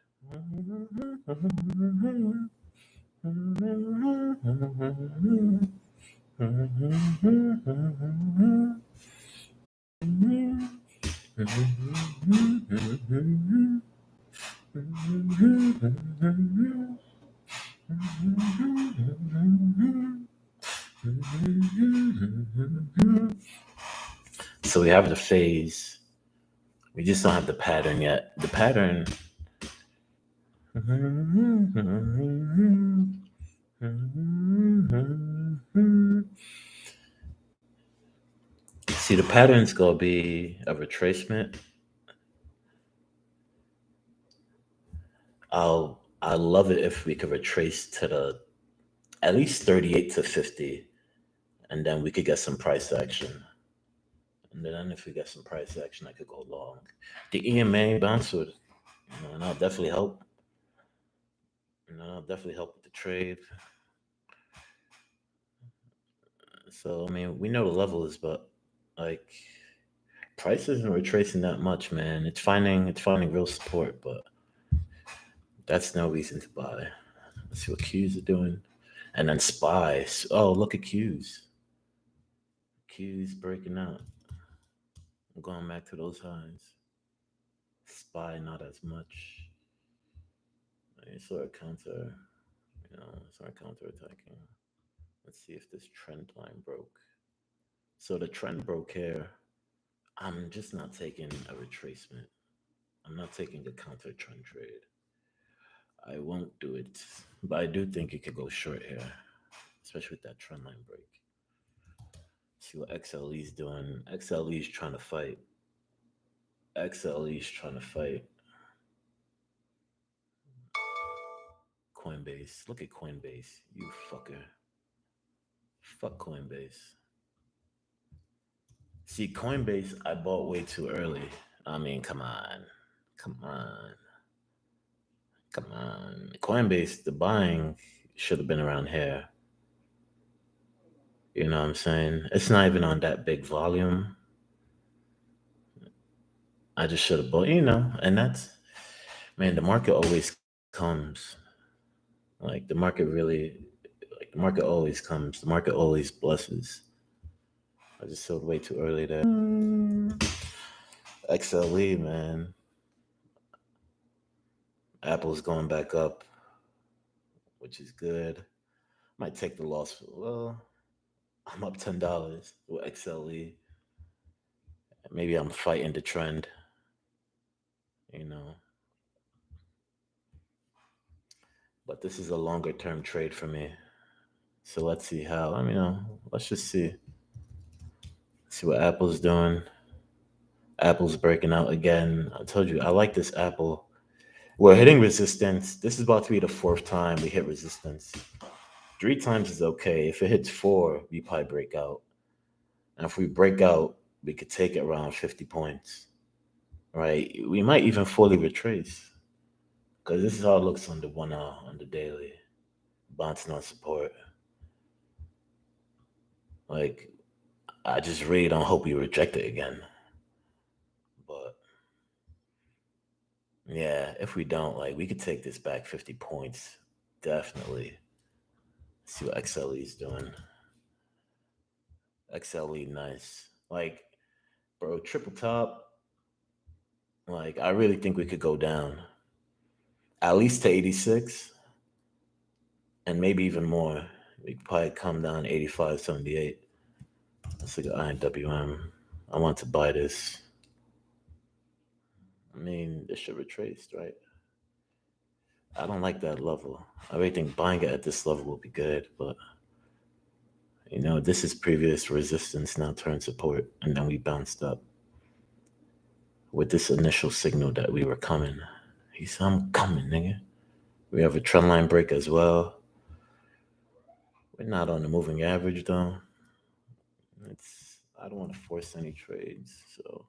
So we have the phase. We just don't have the pattern yet. The pattern. See, the pattern's gonna be a retracement. I love it if we could retrace to the at least 38 to 50, and then we could get some price action. And then if we get some price action, I could go long. The EMA bounce would, and that'll definitely help. That'll definitely help with the trade. So I mean, we know the levels, but like price isn't retracing that much, man. It's finding real support, but that's no reason to buy. Let's see what Q's are doing. And then spies. Oh, look at Q's. Q's breaking out. I'm going back to those highs. Spy not as much. It's sort of counter attacking. Let's see if this trend line broke. So the trend broke here. I'm just not taking a retracement. I'm not taking a counter trend trade. I won't do it. But I do think it could go short here, especially with that trend line break. See what XLE's doing. XLE's trying to fight. XLE's trying to fight. Coinbase. Look at Coinbase. You fucker. Fuck Coinbase. See, Coinbase, I bought way too early. I mean, come on. Come on. Come on. Coinbase, the buying should have been around here. You know what I'm saying? It's not even on that big volume. I just should have bought, and man, the market always comes. Like, the market always comes. The market always blesses. I just sold way too early there. XLE, man. Apple's going back up, which is good. Might take the loss. Well, I'm up $10 with XLE. Maybe I'm fighting the trend, you know. But this is a longer term trade for me. So let's see how. Let's just see. See what Apple's doing. Apple's breaking out again. I told you I like this Apple. We're hitting resistance. This is about to be the fourth time we hit resistance. 3 times is okay. If it hits four, we probably break out. And if we break out, we could take it around 50 points. Right? We might even fully retrace. Because this is how it looks on the 1 hour on the daily. Bouncing on support. Like, I just really don't hope we reject it again. But yeah, if we don't, like, we could take this back 50 points. Definitely. See what XLE is doing. XLE, nice. Like, bro, triple top. Like, I really think we could go down at least to 86 and maybe even more. We could probably come down 85, 78. Let's look at INWM. I want to buy this. I mean, this should retrace, right? I don't like that level. I really think buying it at this level will be good, but this is previous resistance now turned support, and then we bounced up with this initial signal that we were coming. He said, "I'm coming, nigga." We have a trend line break as well. We're not on the moving average though. I don't want to force any trades, so.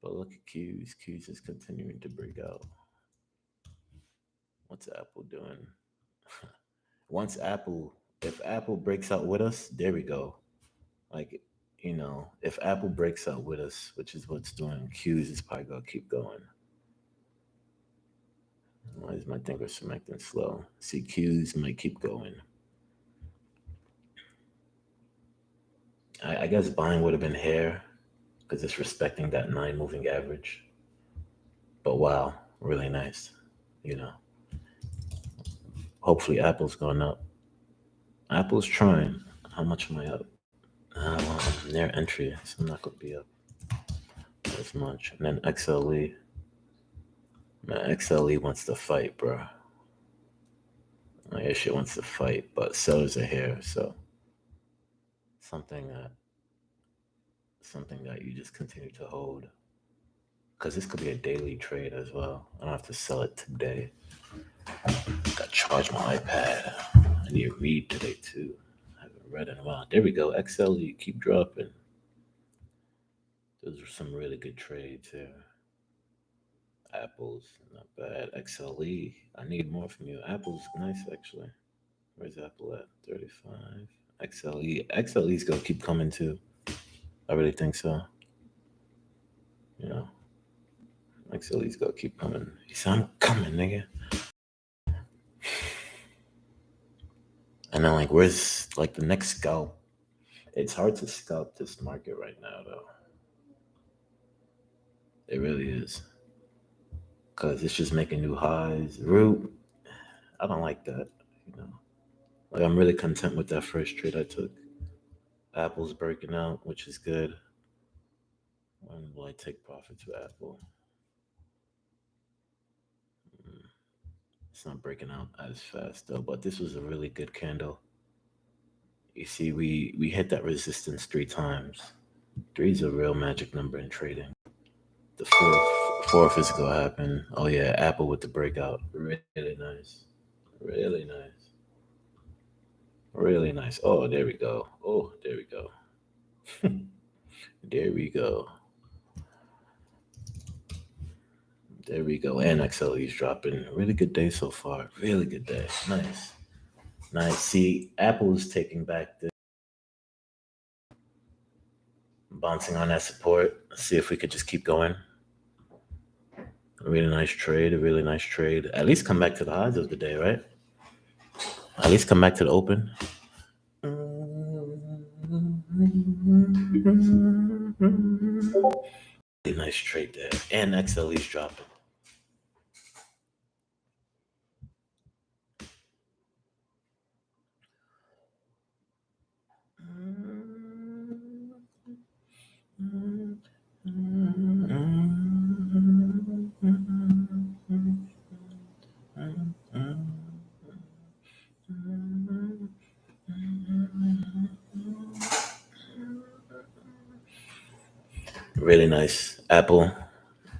But look at Q's. Q's is continuing to break out. What's Apple doing? If Apple breaks out with us, there we go. Like, if Apple breaks out with us, which is what's doing, Q's is probably gonna keep going. Why is my finger selecting slow? See, Q's might keep going. I guess buying would have been here because it's respecting that 9 moving average. But wow, really nice. Hopefully Apple's going up. Apple's trying. How much am I up? Well, I'm near entry, so I'm not gonna be up as much. And then XLE. Man, XLE wants to fight, bro. Like, shit wants to fight, but sellers are here, so something that you just continue to hold. Because this could be a daily trade as well. I don't have to sell it today. Gotta charge my iPad. I need to read today too. I haven't read in a while. There we go. XLE, keep dropping. Those are some really good trades here. Apple's not bad. XLE, I need more from you. Apple's nice actually. Where's Apple at? 35. XLE. XLE's gonna keep coming too. I really think so. You know, XLE's gonna keep coming. He said, I'm coming, nigga. And then like where's like the next scalp? It's hard to scalp this market right now though. It really is. Cause it's just making new highs. Root, I don't like that. You know. Like I'm really content with that first trade I took. Apple's breaking out, which is good. When will I take profits with Apple? Mm, It's not breaking out as fast though, but this was a really good candle. You see, we hit that resistance 3 times. Three is a real magic number in trading. The fourth is gonna happen. Oh yeah, Apple with the breakout. Really nice. Really nice. Really nice. Oh, there we go. Oh, there we go. There we go. There we go. And XLE's dropping. Really good day so far. Really good day. Nice. Nice. See, Apple is taking back the bouncing on that support. Let's see if we could just keep going. A really nice trade. A really nice trade. At least come back to the highs of the day, right? At least come back to the open. Really nice trade there. And XLE's dropping. Really nice. Apple.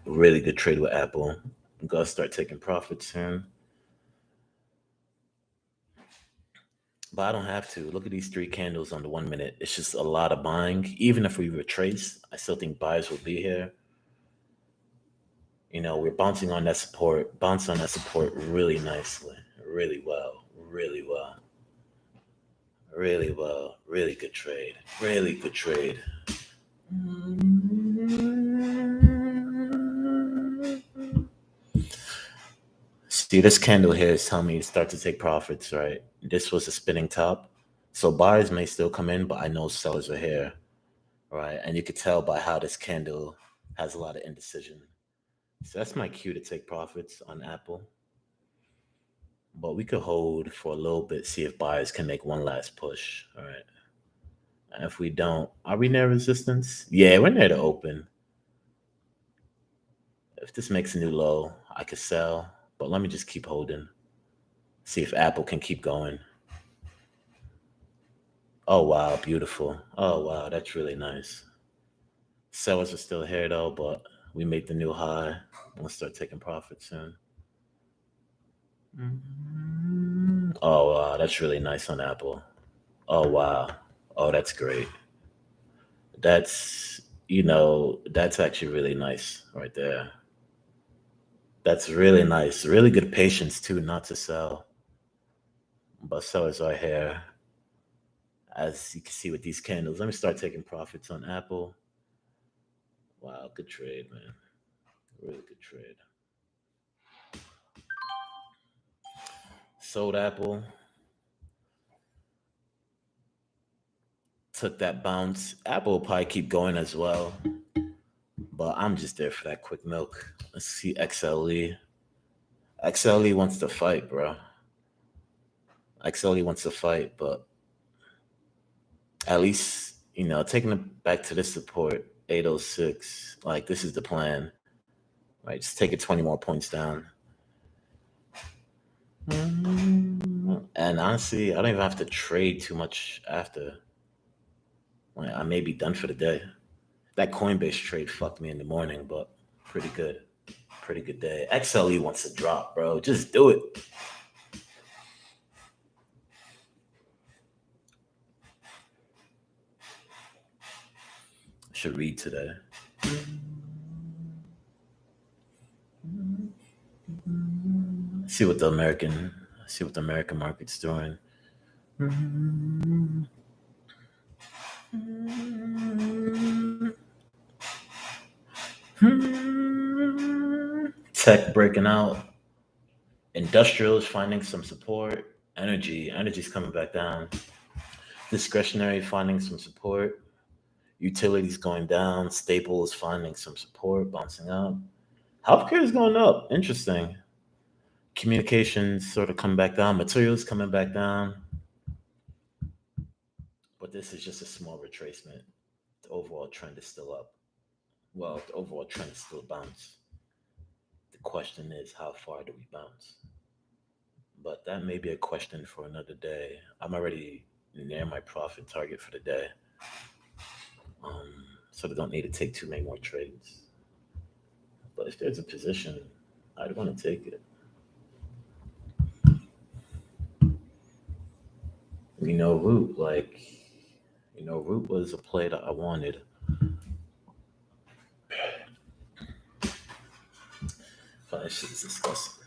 Really good trade with Apple. I'm gonna start taking profits soon. But I don't have to. Look at these 3 candles on the 1 minute. It's just a lot of buying. Even if we retrace, I still think buyers will be here. You know, we're bouncing on that support, bounce on that support really nicely, really well, really well, really well, really good trade, really good trade. See, this candle here is telling me to start to take profits, right? This was a spinning top. So buyers may still come in, but I know sellers are here, right? And you could tell by how this candle has a lot of indecision. So that's my cue to take profits on Apple. But we could hold for a little bit, see if buyers can make one last push. All right. And if we don't, are we near resistance? Yeah, we're near the open. If this makes a new low, I could sell. But let me just keep holding. See if Apple can keep going. Oh wow, beautiful. Oh wow, that's really nice. Sellers are still here though, but we made the new high. We'll start taking profits soon. Oh wow, that's really nice on Apple. Oh wow. Oh, that's great. That's that's actually really nice right there. That's really nice. Really good patience too, not to sell. But sellers are here, as you can see with these candles. Let me start taking profits on Apple. Wow, good trade, man. Really good trade. Sold Apple, took that bounce. Apple will probably keep going as well, but I'm just there for that quick milk. Let's see XLE. XLE wants to fight, bro. XLE wants to fight, but at least, taking it back to this support, 806, like this is the plan, right? Just take it 20 more points down. And honestly, I don't even have to trade too much after. Like, I may be done for the day. That Coinbase trade fucked me in the morning, but pretty good. Pretty good day. XLE wants to drop, bro. Just do it. Should read today. See what the American see what the American market's doing. Tech breaking out. Industrial is finding some support. Energy's coming back down. Discretionary finding some support. Utilities going down. Staples finding some support, bouncing up. Healthcare is going up. Interesting. Communications sort of coming back down. Materials coming back down. But this is just a small retracement. The overall trend is still up. Well, the overall trend is still bounce. The question is, how far do we bounce? But that may be a question for another day. I'm already near my profit target for the day. So I don't need to take too many more trades. But if there's a position, I'd want to take it. Root was a play that I wanted. But that shit is disgusting.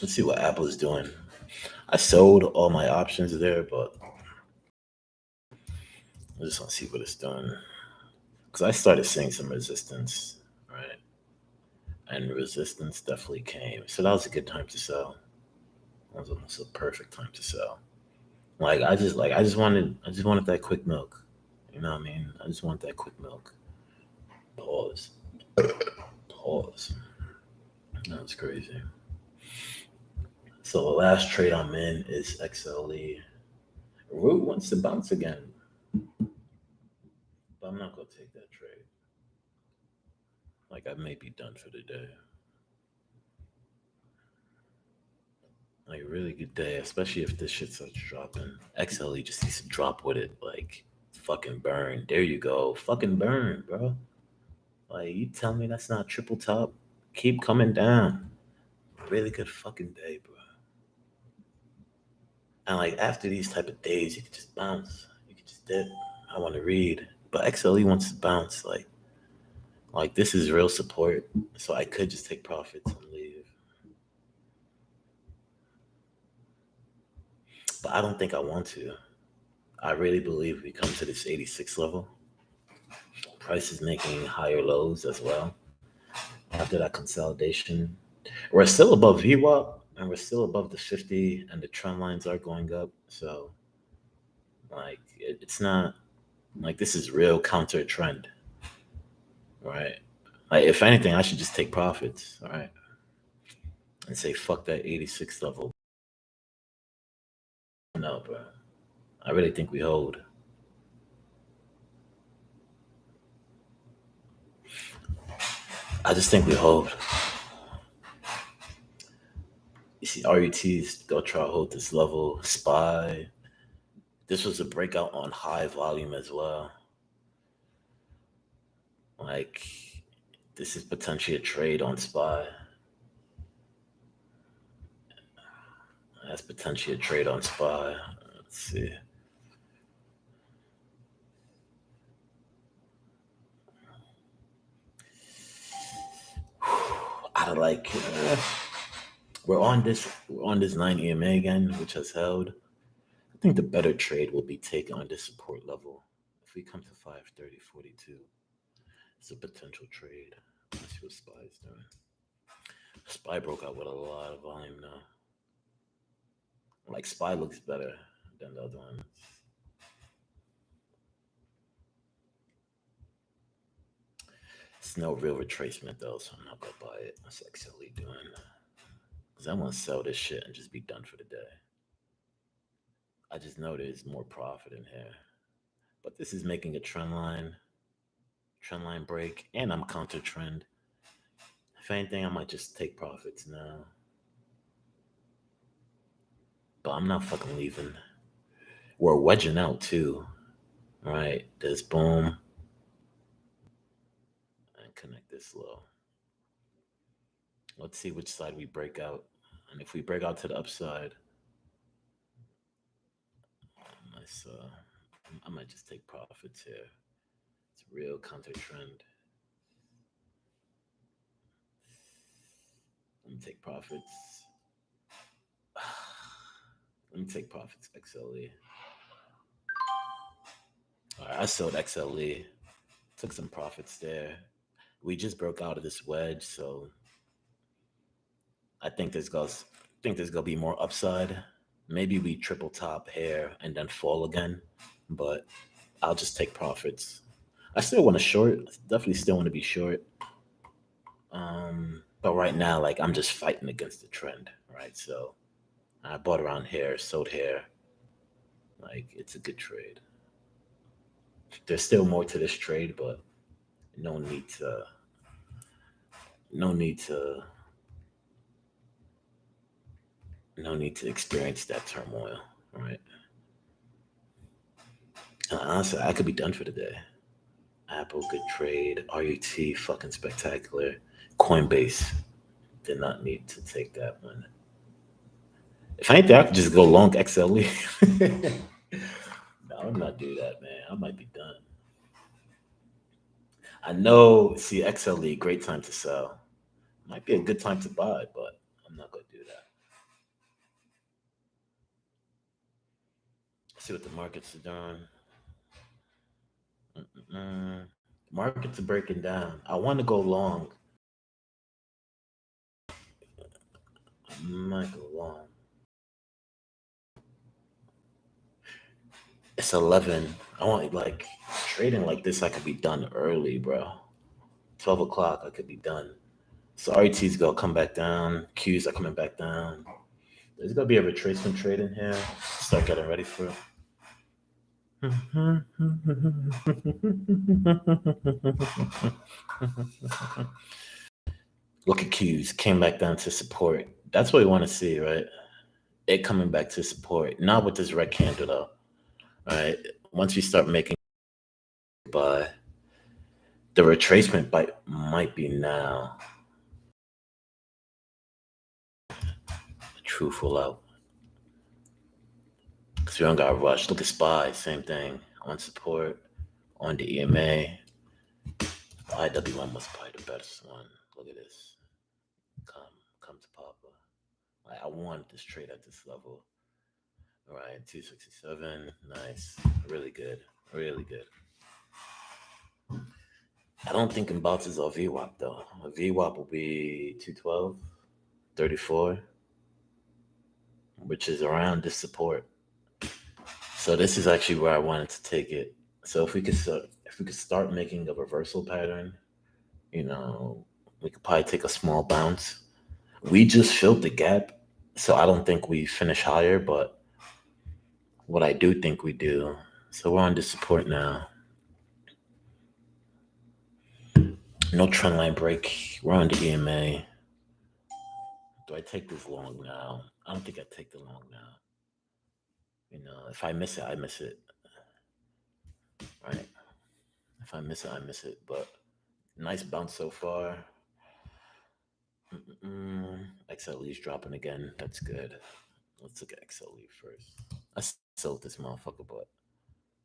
Let's see what Apple's doing. I sold all my options there, but I just want to see what it's doing. Because I started seeing some resistance, right? And resistance definitely came. So that was a good time to sell. That was almost a perfect time to sell. I just wanted that quick milk. You know what I mean? I just want that quick milk. Pause. Pause. That was crazy. So the last trade I'm in is XLE. Root wants to bounce again, but I'm not gonna take that trade. Like I may be done for the day. Like a really good day, especially if this shit starts dropping. XLE just needs to drop with it. Like fucking burn. There you go. Fucking burn, bro. Like you tell me that's not triple top. Keep coming down. Really good fucking day, bro. And like after these type of days, you can just bounce. You can just dip. I want to read, but XLE wants to bounce. Like this is real support, so I could just take profits and leave. But I don't think I want to. I really believe we come to this 86 level. Price is making higher lows as well. After that consolidation, we're still above VWAP and we're still above the 50, and the trend lines are going up. So like it's not like this is real counter trend, right? Like if anything, I should just take profits, all right, and say fuck that 86 level. No, bro. I really think we hold. I just think we hold. You see, RUTs go try to hold this level. Spy. This was a breakout on high volume as well. Like, this is potentially a trade on Spy. That's potentially a trade on Spy. Let's see. I don't like. We're on this 9 EMA again, which has held. I think the better trade will be taken on this support level. If we come to 530.42, it's a potential trade. Let's see what Spy is doing. Spy broke out with a lot of volume now. Like Spy looks better than the other ones. It's no real retracement though, so I'm not gonna buy it. What's XLE doing? Because I want to sell this shit and just be done for the day. I just know there's more profit in here. But this is making a trend line break, and I'm counter trend. If anything, I might just take profits now. But I'm not fucking leaving. We're wedging out too. All right, this boom and connect this low. Let's see which side we break out. And if we break out to the upside, Nice. I might just take profits here. It's a real counter trend. Let me take profits. Let me take profits XLE. All right, I sold XLE. Took some profits there. We just broke out of this wedge, so I think there's gonna be more upside. Maybe we triple top here and then fall again, but I'll just take profits. I still want to short. Definitely still want to be short. But right now, like I'm just fighting against the trend, right? So I bought around here, sold here. Like it's a good trade. There's still more to this trade, but no need to, no need to, no need to experience that turmoil, right? And honestly, I could be done for the day. Apple, good trade. RUT, fucking spectacular. Coinbase, did not need to take that one. If anything, I could just go long XLE. No, I'm not do that, man. I might be done. I know. See, XLE, great time to sell. Might be a good time to buy, but I'm not gonna do that. See what the markets are doing. Mm-mm. Markets are breaking down. I want to go long. I might go long. It's 11. I want like trading like this. I could be done early, bro. 12 o'clock. I could be done. So RET's gonna come back down. Qs are coming back down. There's gonna be a retracement trade in here. Start getting ready for it. Look at Qs came back down to support. That's what we want to see, right? It coming back to support. Not with this red candle though. All right. Once we start making by the retracement bite might be now. True full out. Because we don't got to rush. Look at SPY, same thing. On support, on the EMA. The IWM was probably the best one. Look at this. Come, come to Papa. Like, I want this trade at this level. All right, 267. Nice. Really good. Really good. I don't think it bounces off VWAP though. A VWAP will be 212, 34, which is around this support. So this is actually where I wanted to take it. So if we could start making a reversal pattern, you know, we could probably take a small bounce. We just filled the gap, so I don't think we finish higher, but what I do think we do. So we're on the support now. No trend line break. We're on the EMA. Do I take this long now? I don't think I take the long now. If I miss it, I miss it. Right? If I miss it, I miss it. But nice bounce so far. XLE's dropping again. That's good. Let's look at XLE first. I sold this motherfucker, but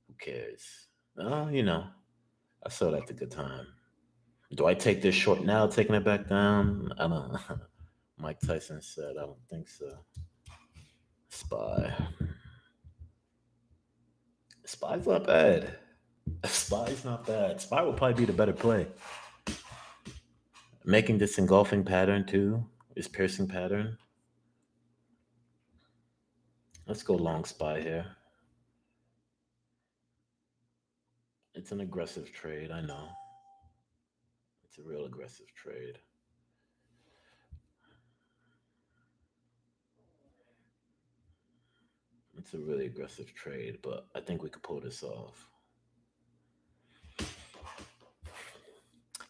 who cares? I sold at a good time. Do I take this short now, taking it back down? I don't know. Mike Tyson said, I don't think so. Spy. Spy's not bad. Spy's not bad. Spy will probably be the better play. Making this engulfing pattern too, this piercing pattern. Let's go long Spy here. It's an aggressive trade, I know. It's a real aggressive trade. It's a really aggressive trade, but I think we could pull this off.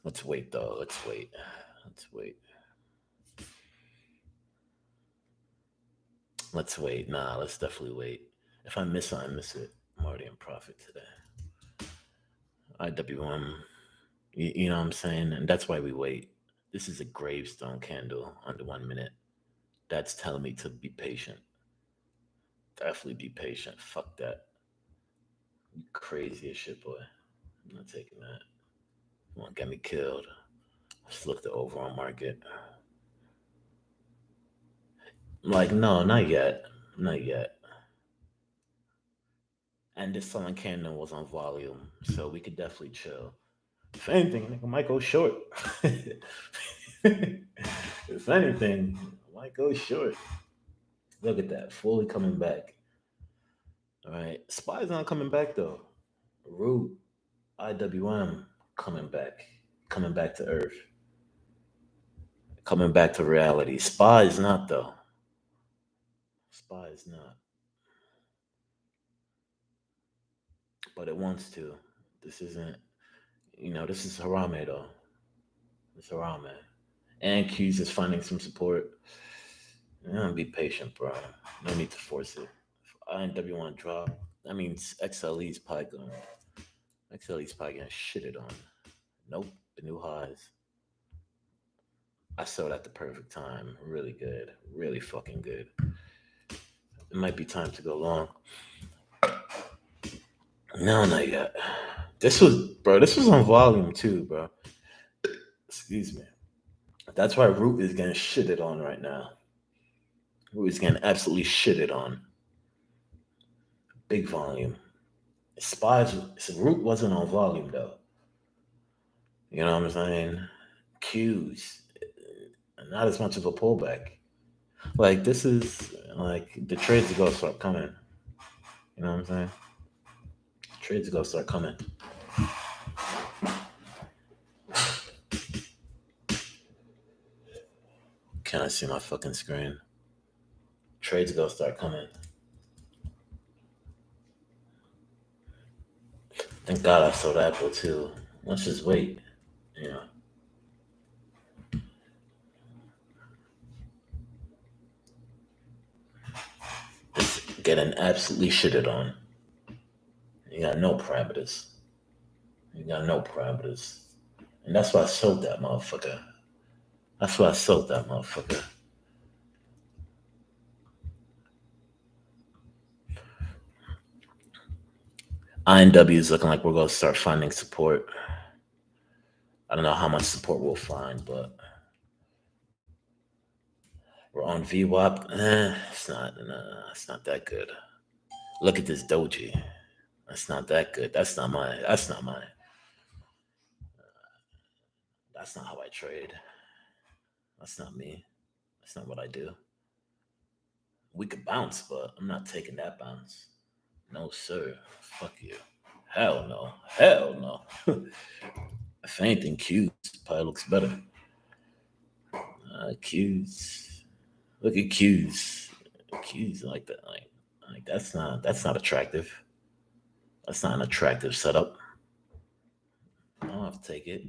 Let's wait though. Let's wait. Let's wait. Let's wait. Nah, let's definitely wait. If I miss it, I miss it. I'm already in profit today. IWM, you know what I'm saying? And that's why we wait. This is a gravestone candle under 1 minute. That's telling me to be patient. Definitely be patient. Fuck that. You crazy as shit, boy. I'm not taking that. You want to get me killed? Just look the overall market. Like, no, not yet. Not yet. And this selling candle was on volume, so we could definitely chill. If anything, nigga might go short. If anything, I might go short. Look at that, fully coming back. All right, Spy's not coming back though. Root, IWM coming back to Earth, coming back to reality. Spy is not though. Spy is not, but it wants to. This isn't. This is Harame though. It's Harame. And Q's is finding some support. Be patient, bro. No need to force it. If INW want to drop, that means XLE's probably going. XLE's probably getting shitted on. Nope, the new highs. I sold at the perfect time. Really good. Really fucking good. It might be time to go long. No, not yet. This was on volume too, bro. Excuse me. That's why Root is getting shitted on right now. Root is getting absolutely shitted on. Big volume. Spies, Root wasn't on volume though. You know what I'm saying? Q's, not as much of a pullback. Like this is like the trades are gonna start coming. You know what I'm saying? Trades are gonna start coming. Can I see my fucking screen? Trades are gonna start coming. Thank God I sold Apple too. Let's just wait. You know. Just getting absolutely shitted on. You got no parameters. You got no parameters. And that's why I sold that motherfucker. That's why I sold that motherfucker. INW is looking like we're going to start finding support. I don't know how much support we'll find, but we're on VWAP. It's not that good. Look at this doji. That's not that good. That's not how I trade. That's not me. That's not what I do. We could bounce, but I'm not taking that bounce. No, sir. Fuck you. Hell no. Hell no. If anything, Q's probably looks better. Q's. Look at Q's. Q's like that. Like that's not attractive. That's not an attractive setup. I don't have to take it.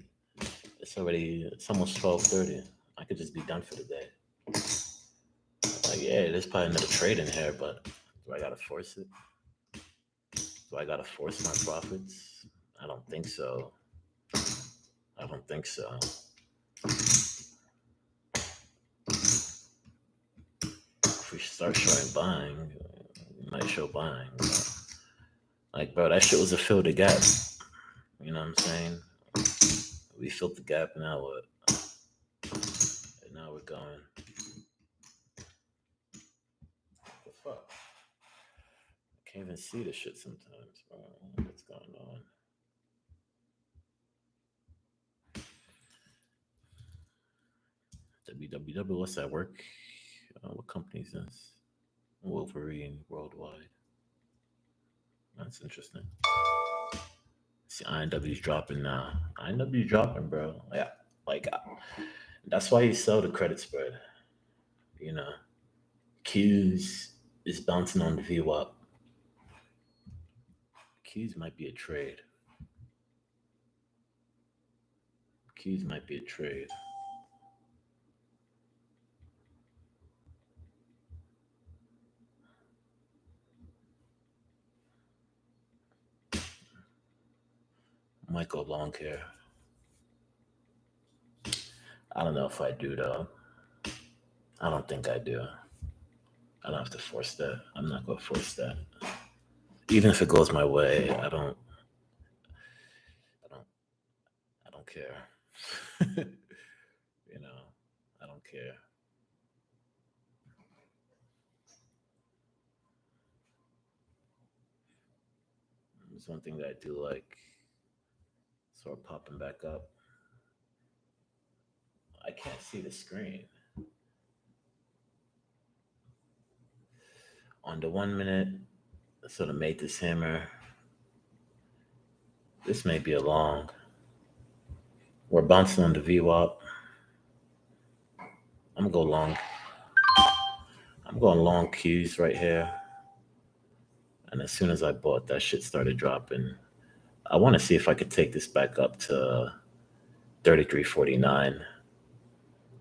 It's almost 12:30. I could just be done for the day. Like, yeah, there's probably another trade in here, but do I gotta force it? Do I gotta force my profits? I don't think so. I don't think so. If we start showing buying, we might show buying. Like, bro, that shit was a fill the gap. You know what I'm saying? We filled the gap, now what? And now we're going. What the fuck? I can't even see this shit sometimes, bro. What's going on? WWW, what's that work? What company is this? Wolverine Worldwide. That's interesting. See, INW's dropping now. INW's dropping, bro. Yeah, like that's why you sell the credit spread. You know, Q's is bouncing on the VWAP. Q's might be a trade. Q's might be a trade. Might go long here. I don't know if I do though. I don't think I do. I don't have to force that. I'm not gonna force that. even if it goes my way, I don't, I don't care. You know, I don't care. It's one thing that I do like, sort of popping back up. I can't see the screen. On the 1 minute, I sort of made this hammer. This may be a long. We're bouncing on the VWAP. I'm gonna go long. I'm going long Qs right here. And as soon as I bought, that shit started dropping. I want to see if I could take this back up to 33.49.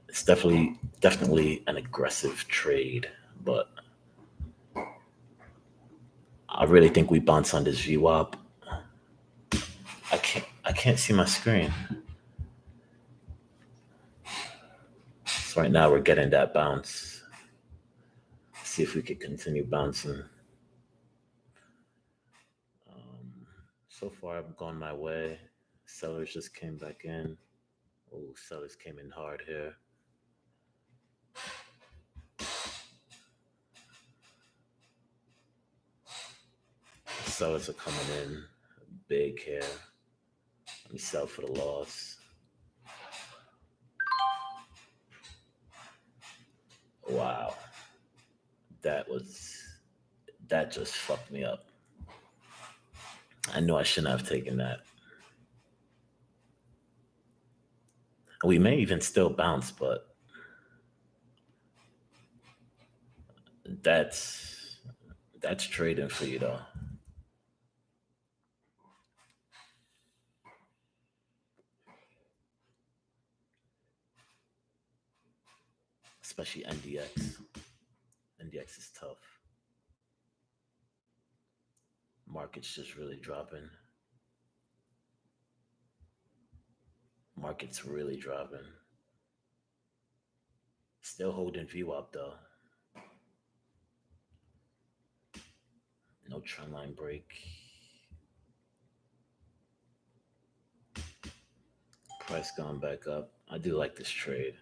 It's definitely an aggressive trade, but I really think we bounce on this VWAP. I can't see my screen. So right now we're getting that bounce. See if we could continue bouncing. So far I've gone my way. Sellers just came back in. Oh, sellers came in hard here. Sellers are coming in big here. Let me sell for the loss. Wow. That was that just fucked me up. I knew I shouldn't have taken that. We may even still bounce, but that's that's trading for you though. Especially NDX. NDX is tough. Market's just really dropping. Market's really dropping. Still holding VWAP though. No trend line break. Price gone back up. I do like this trade.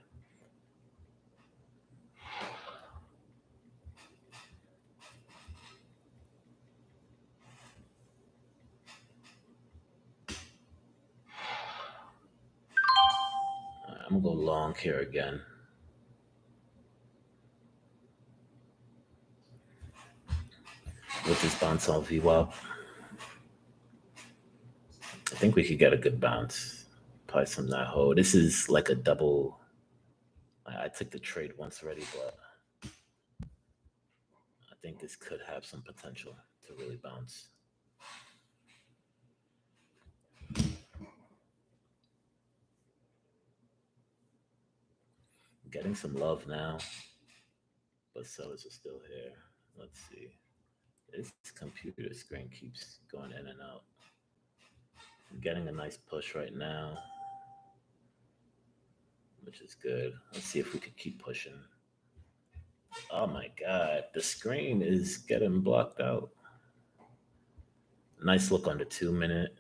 I'm gonna go long here again. With this bounce on VWAP, I think we could get a good bounce. Probably some that hold. This is like a double. I took the trade once already, but I think this could have some potential to really bounce. Getting some love now, but sellers are still here. Let's see. This computer screen keeps going in and out. I'm getting a nice push right now, which is good. Let's see if we could keep pushing. Oh my god, the screen is getting blocked out. Nice look on the 2 minute.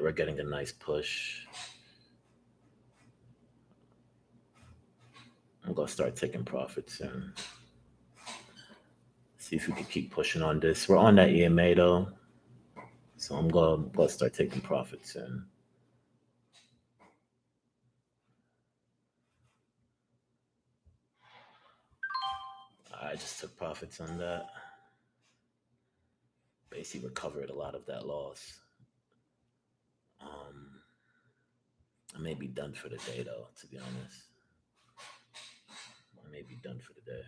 We're getting a nice push. I'm gonna start taking profits soon. See if we can keep pushing on this. We're on that EMA though, so I'm gonna start taking profits soon. I just took profits on that. Basically recovered a lot of that loss. Um, I may be done for the day though, to be honest. I may be done for the day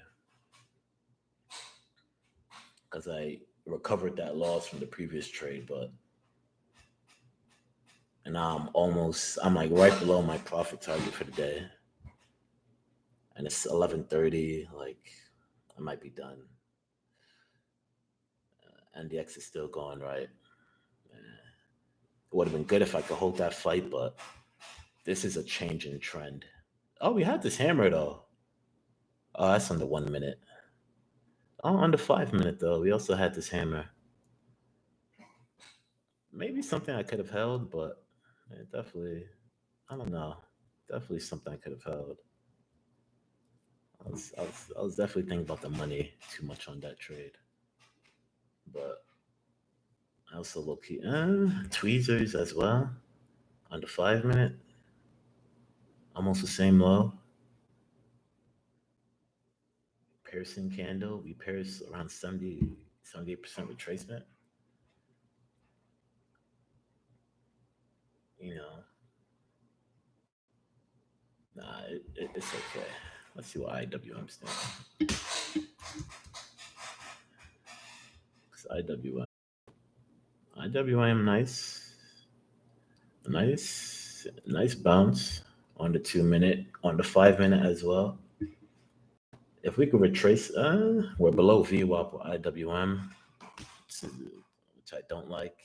because I recovered that loss from the previous trade, but and now I'm like right below my profit target for the day, and it's 11:30. Like I might be done. NDX is still going right. It would have been good if I could hold that fight, but this is a change in trend. Oh, we had this hammer though. Oh, that's on the 1 minute. Oh, on the 5 minute though, we also had this hammer. Maybe something I could have held, but it definitely, I don't know. Definitely something I could have held. I was definitely thinking about the money too much on that trade, but I also low key tweezers as well on the 5 minute, almost the same low. Piercing candle, we pierce around 78% retracement. You know, nah, it's okay. Let's see what IWM stands. 'Cause IWM, nice bounce on the 2 minute, on the 5 minute as well. If we could retrace, we're below VWAP or IWM, which I don't like.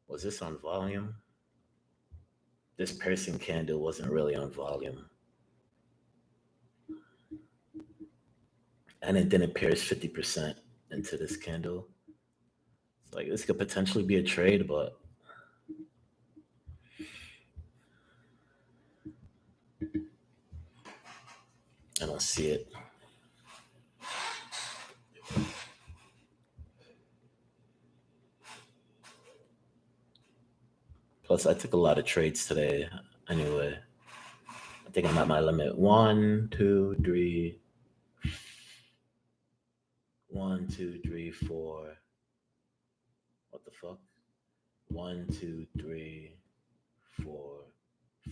Was this on volume? This piercing candle wasn't really on volume, and it didn't pierce 50% into this candle. It's like this could potentially be a trade, but I don't see it. Plus, I took a lot of trades today anyway. I think I'm at my limit. One, two, three, four. What the fuck? One, two, three, four,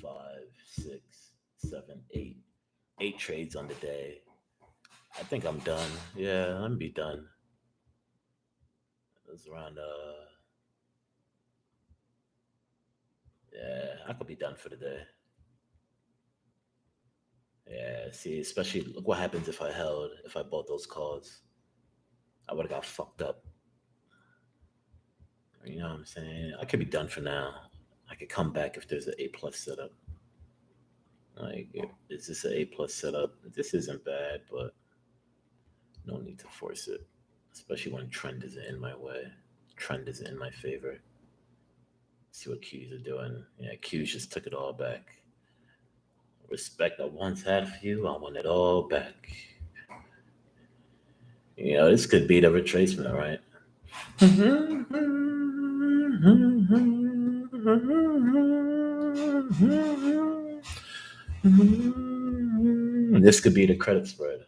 five, six, seven, eight. 8 trades on the day. I think I'm done. Yeah, I'm be done. It was around yeah, I could be done for the day. Yeah, see, especially look what happens if I bought those calls. I would have got fucked up. You know what I'm saying? I could be done for now. I could come back if there's an A plus setup. Like, is this an A plus setup? This isn't bad, but no need to force it, especially when trend is in my way. Trend is in my favor. See what Qs are doing. Yeah, Qs just took it all back. Respect I once had for you, I want it all back. You know, this could be the retracement, right? This could be the credit spread.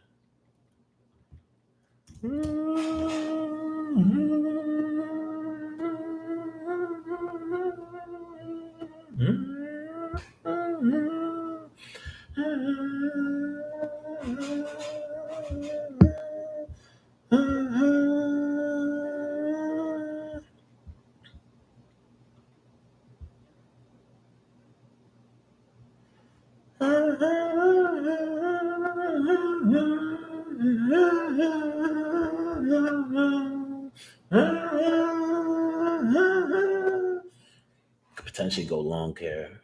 Could potentially go long care.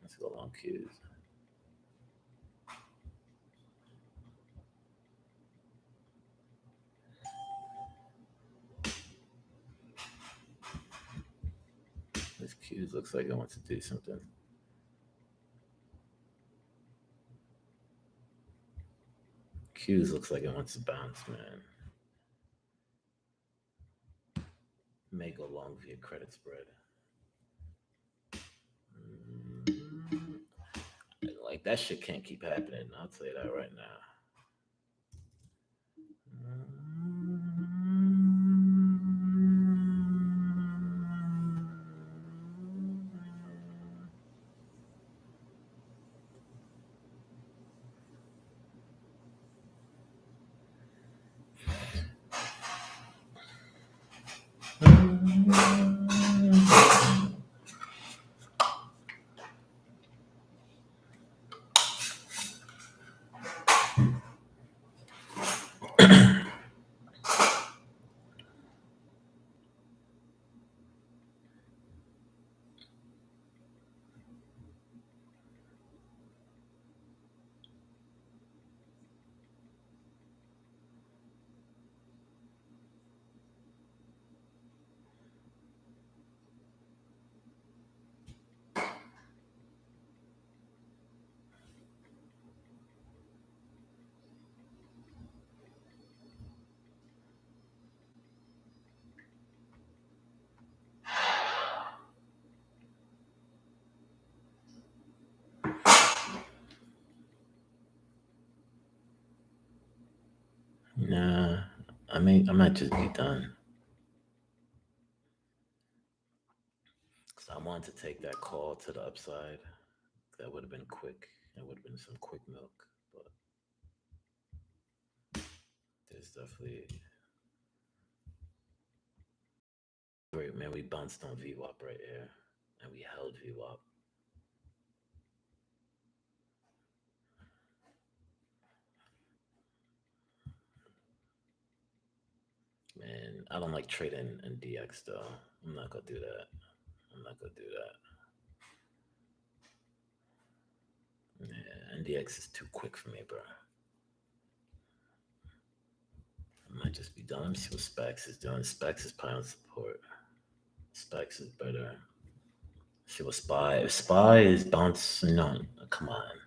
Let's go long Qs. This Qs looks like it wants to do something. Qs looks like it wants to bounce, man. May go long via credit spread. Like that shit can't keep happening. I'll tell you that right now. Nah, I might just be done. So I wanted to take that call to the upside. That would have been quick. It would have been some quick milk. But there's definitely great man. We bounced on VWAP right here, and we held VWAP. Man, I don't like trading in DX though. I'm not gonna do that. I'm not gonna do that. Yeah, NDX is too quick for me, bro. I might just be done. Let me see what Specs is doing. Specs is probably on support. Specs is better. See what Spy. If Spy is bouncing on, come on.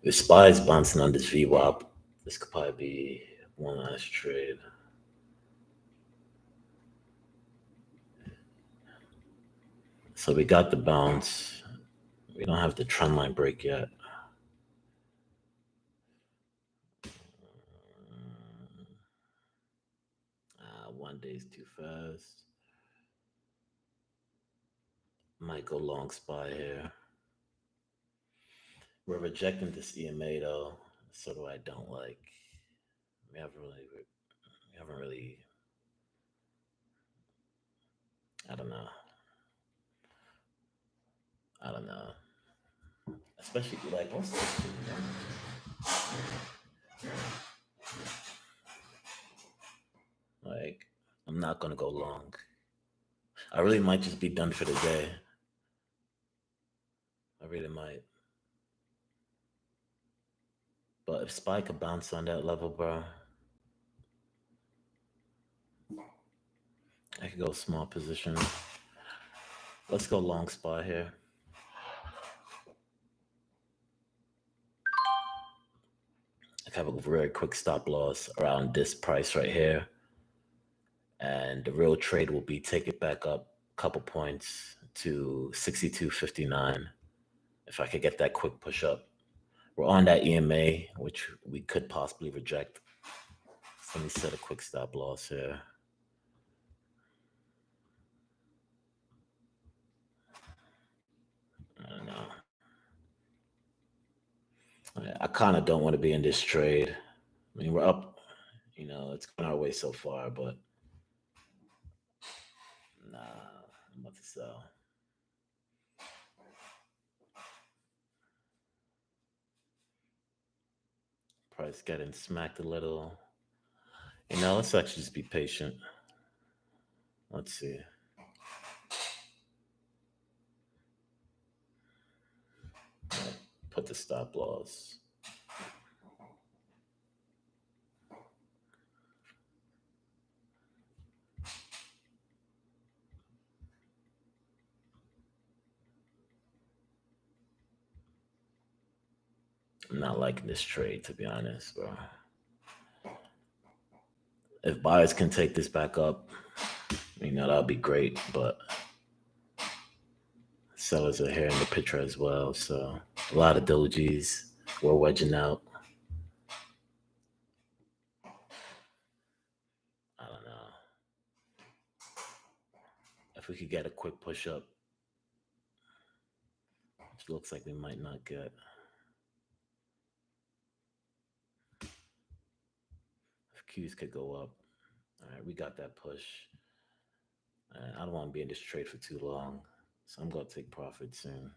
If Spy is bouncing on this VWAP, this could probably be one last trade. So we got the bounce. We don't have the trend line break yet. One day's too fast. Might go long Spy here. We're rejecting this EMA though, sort of what I don't like. We haven't really. I don't know. I don't know. Especially like what's this shit, man? Like I'm not gonna go long. I really might just be done for the day. I really might. But if Spy could bounce on that level, bro, I could go small position. Let's go long Spy here. I have a very quick stop loss around this price right here. And the real trade will be take it back up a couple points to 62.59 if I could get that quick push up. We're on that EMA, which we could possibly reject. So let me set a quick stop loss here. I don't know. I kind of don't want to be in this trade. I mean, we're up, it's gone our way so far, but nah, I'm about to sell. Price getting smacked a little. Let's actually just be patient. Let's see. Put the stop loss. I'm not liking this trade, to be honest, bro. If buyers can take this back up, that'll be great. But sellers are here in the picture as well. So a lot of dojis. We're wedging out. I don't know. If we could get a quick push up, which looks like we might not get. If Qs could go up. All right, we got that push. I don't want to be in this trade for too long. So I'm going to take profit soon.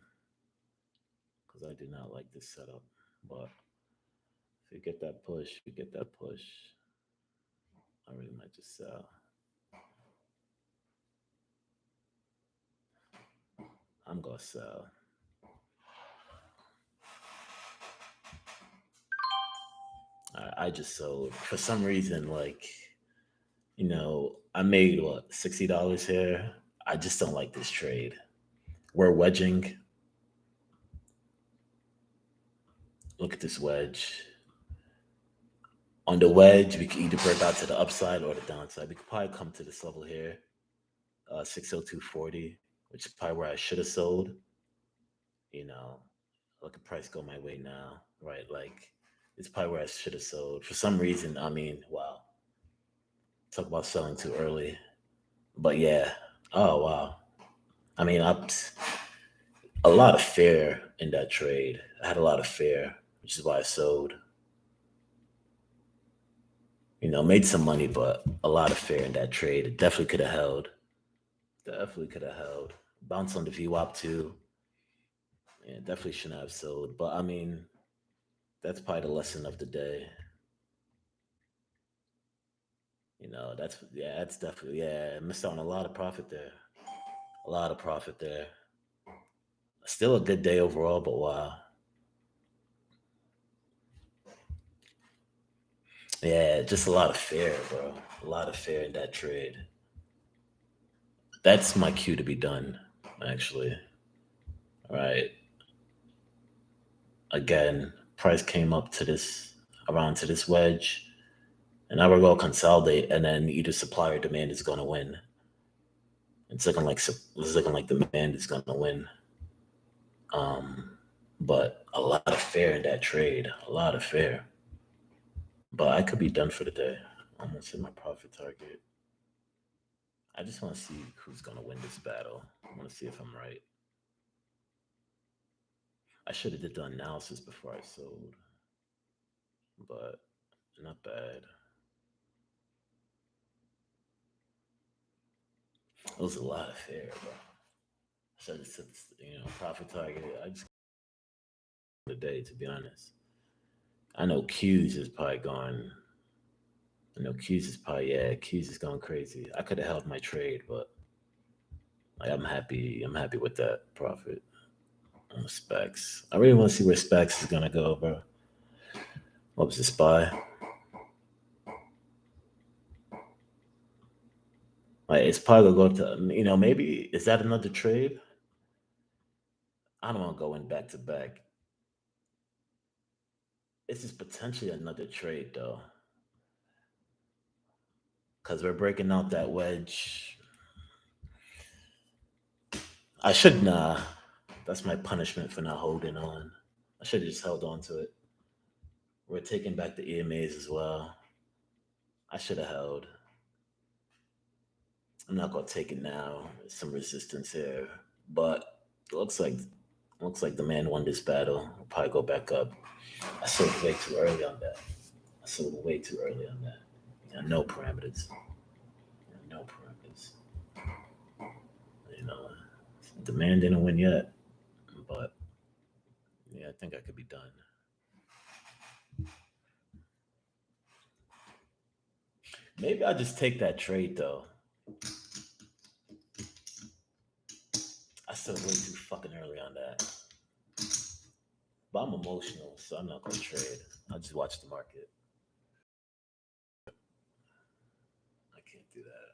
Because I do not like this setup. But if we get that push, we get that push. I really might just sell. I'm gonna sell. I just sold for some reason. Like I made what $60 here. I just don't like this trade. We're wedging. Look at this wedge. On the wedge, we can either break out to the upside or the downside. We could probably come to this level here, 602.40, which is probably where I should have sold. You know, look at price go my way now, right? Like It's probably where I should have sold. For some reason, I mean, wow. Talk about selling too early. But yeah. Oh wow. I mean, a lot of fear in that trade. I had a lot of fear, which is why I sold. Made some money, but a lot of fear in that trade. It definitely could have held. Definitely could have held. Bounce on the VWAP too. Yeah, definitely shouldn't have sold. But I mean, that's probably the lesson of the day. That's definitely, yeah. I missed out on a lot of profit there. A lot of profit there. Still a good day overall, but wow. Yeah, just a lot of fear, bro. A lot of fear in that trade. That's my cue to be done, actually. All right. Again, price came up to this around to this wedge, and now we're going to consolidate, and then either supply or demand is going to win. It's looking like demand is going to win. Um, but a lot of fear in that trade, a lot of fear. But I could be done for the day. Almost hit my profit target. I just want to see who's going to win this battle. I want to see if I'm right. I should have did the analysis before I sold, but not bad. It was a lot of fear, bro. So I just set profit target. I just the day, to be honest. I know Q's is probably gone. I know Q's is probably, yeah, Q's is going crazy. I could have held my trade, but like, I'm happy. I'm happy with that profit on Specs. I really want to see where Specs is gonna go, bro. What was the SPY? Like it's probably gonna go to maybe is that another trade? I don't want to go in back to back. This is potentially another trade though, because we're breaking out that wedge. I should nah. That's my punishment for not holding on. I should have just held on to it. We're taking back the EMAs as well. I should have held. I'm not gonna take it now. There's some resistance here, but it looks like the man won this battle. We'll probably go back up. I sold way too early on that. I sold way too early on that. No parameters. No parameters. You know, demand didn't win yet, but yeah, I think I could be done. Maybe I'll just take that trade though. I sold way too fucking early on that. But I'm emotional, so I'm not gonna trade. I'll just watch the market. I can't do that.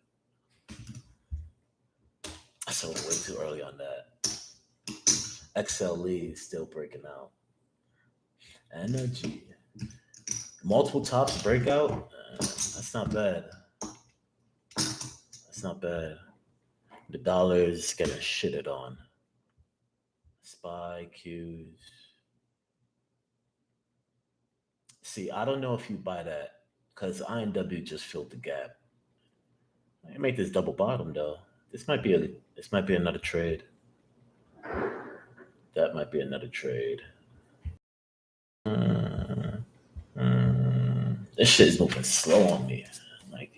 I sold way too early on that. XLE is still breaking out. Energy. Multiple tops breakout. That's not bad. That's not bad. The dollar is getting shitted on. SPY Qs. See, I don't know if you buy that because INW just filled the gap. I make this double bottom though. This might be another trade. That might be another trade. Mm, this shit is moving slow on me. Like,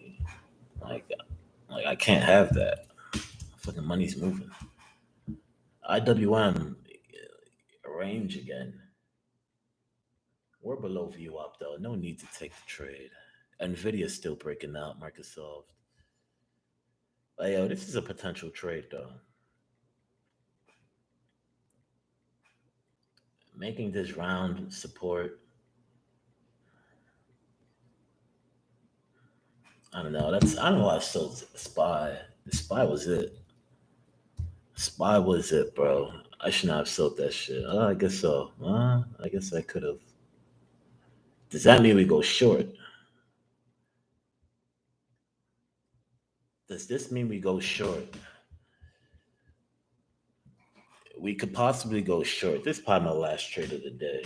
like, like I can't have that. Fucking money's moving. IWM range again. We're below VWAP though. No need to take the trade. Nvidia's still breaking out. Microsoft. Like, yo, this is a potential trade though. Making this round support. I don't know. I don't know why I sold Spy. The Spy was it. Spy was it, bro. I should not have sold that shit. I guess so. I guess I could have. Does that mean we go short? Does this mean we go short? We could possibly go short. This is probably my last trade of the day.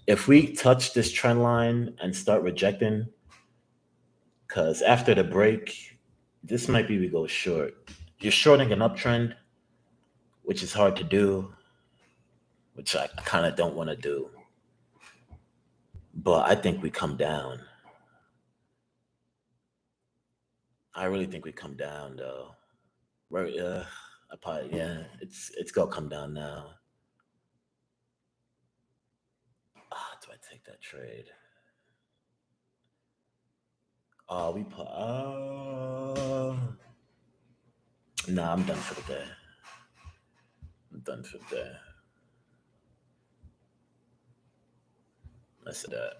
If we touch this trend line and start rejecting, because after the break, this might be we go short. You're shorting an uptrend, which is hard to do, which I kind of don't want to do. But I think we come down. I really think we come down though. Right? I probably yeah. It's gonna come down now. Do I take that trade? We put. Nah, I'm done for the day. I'm done for the day. That's that.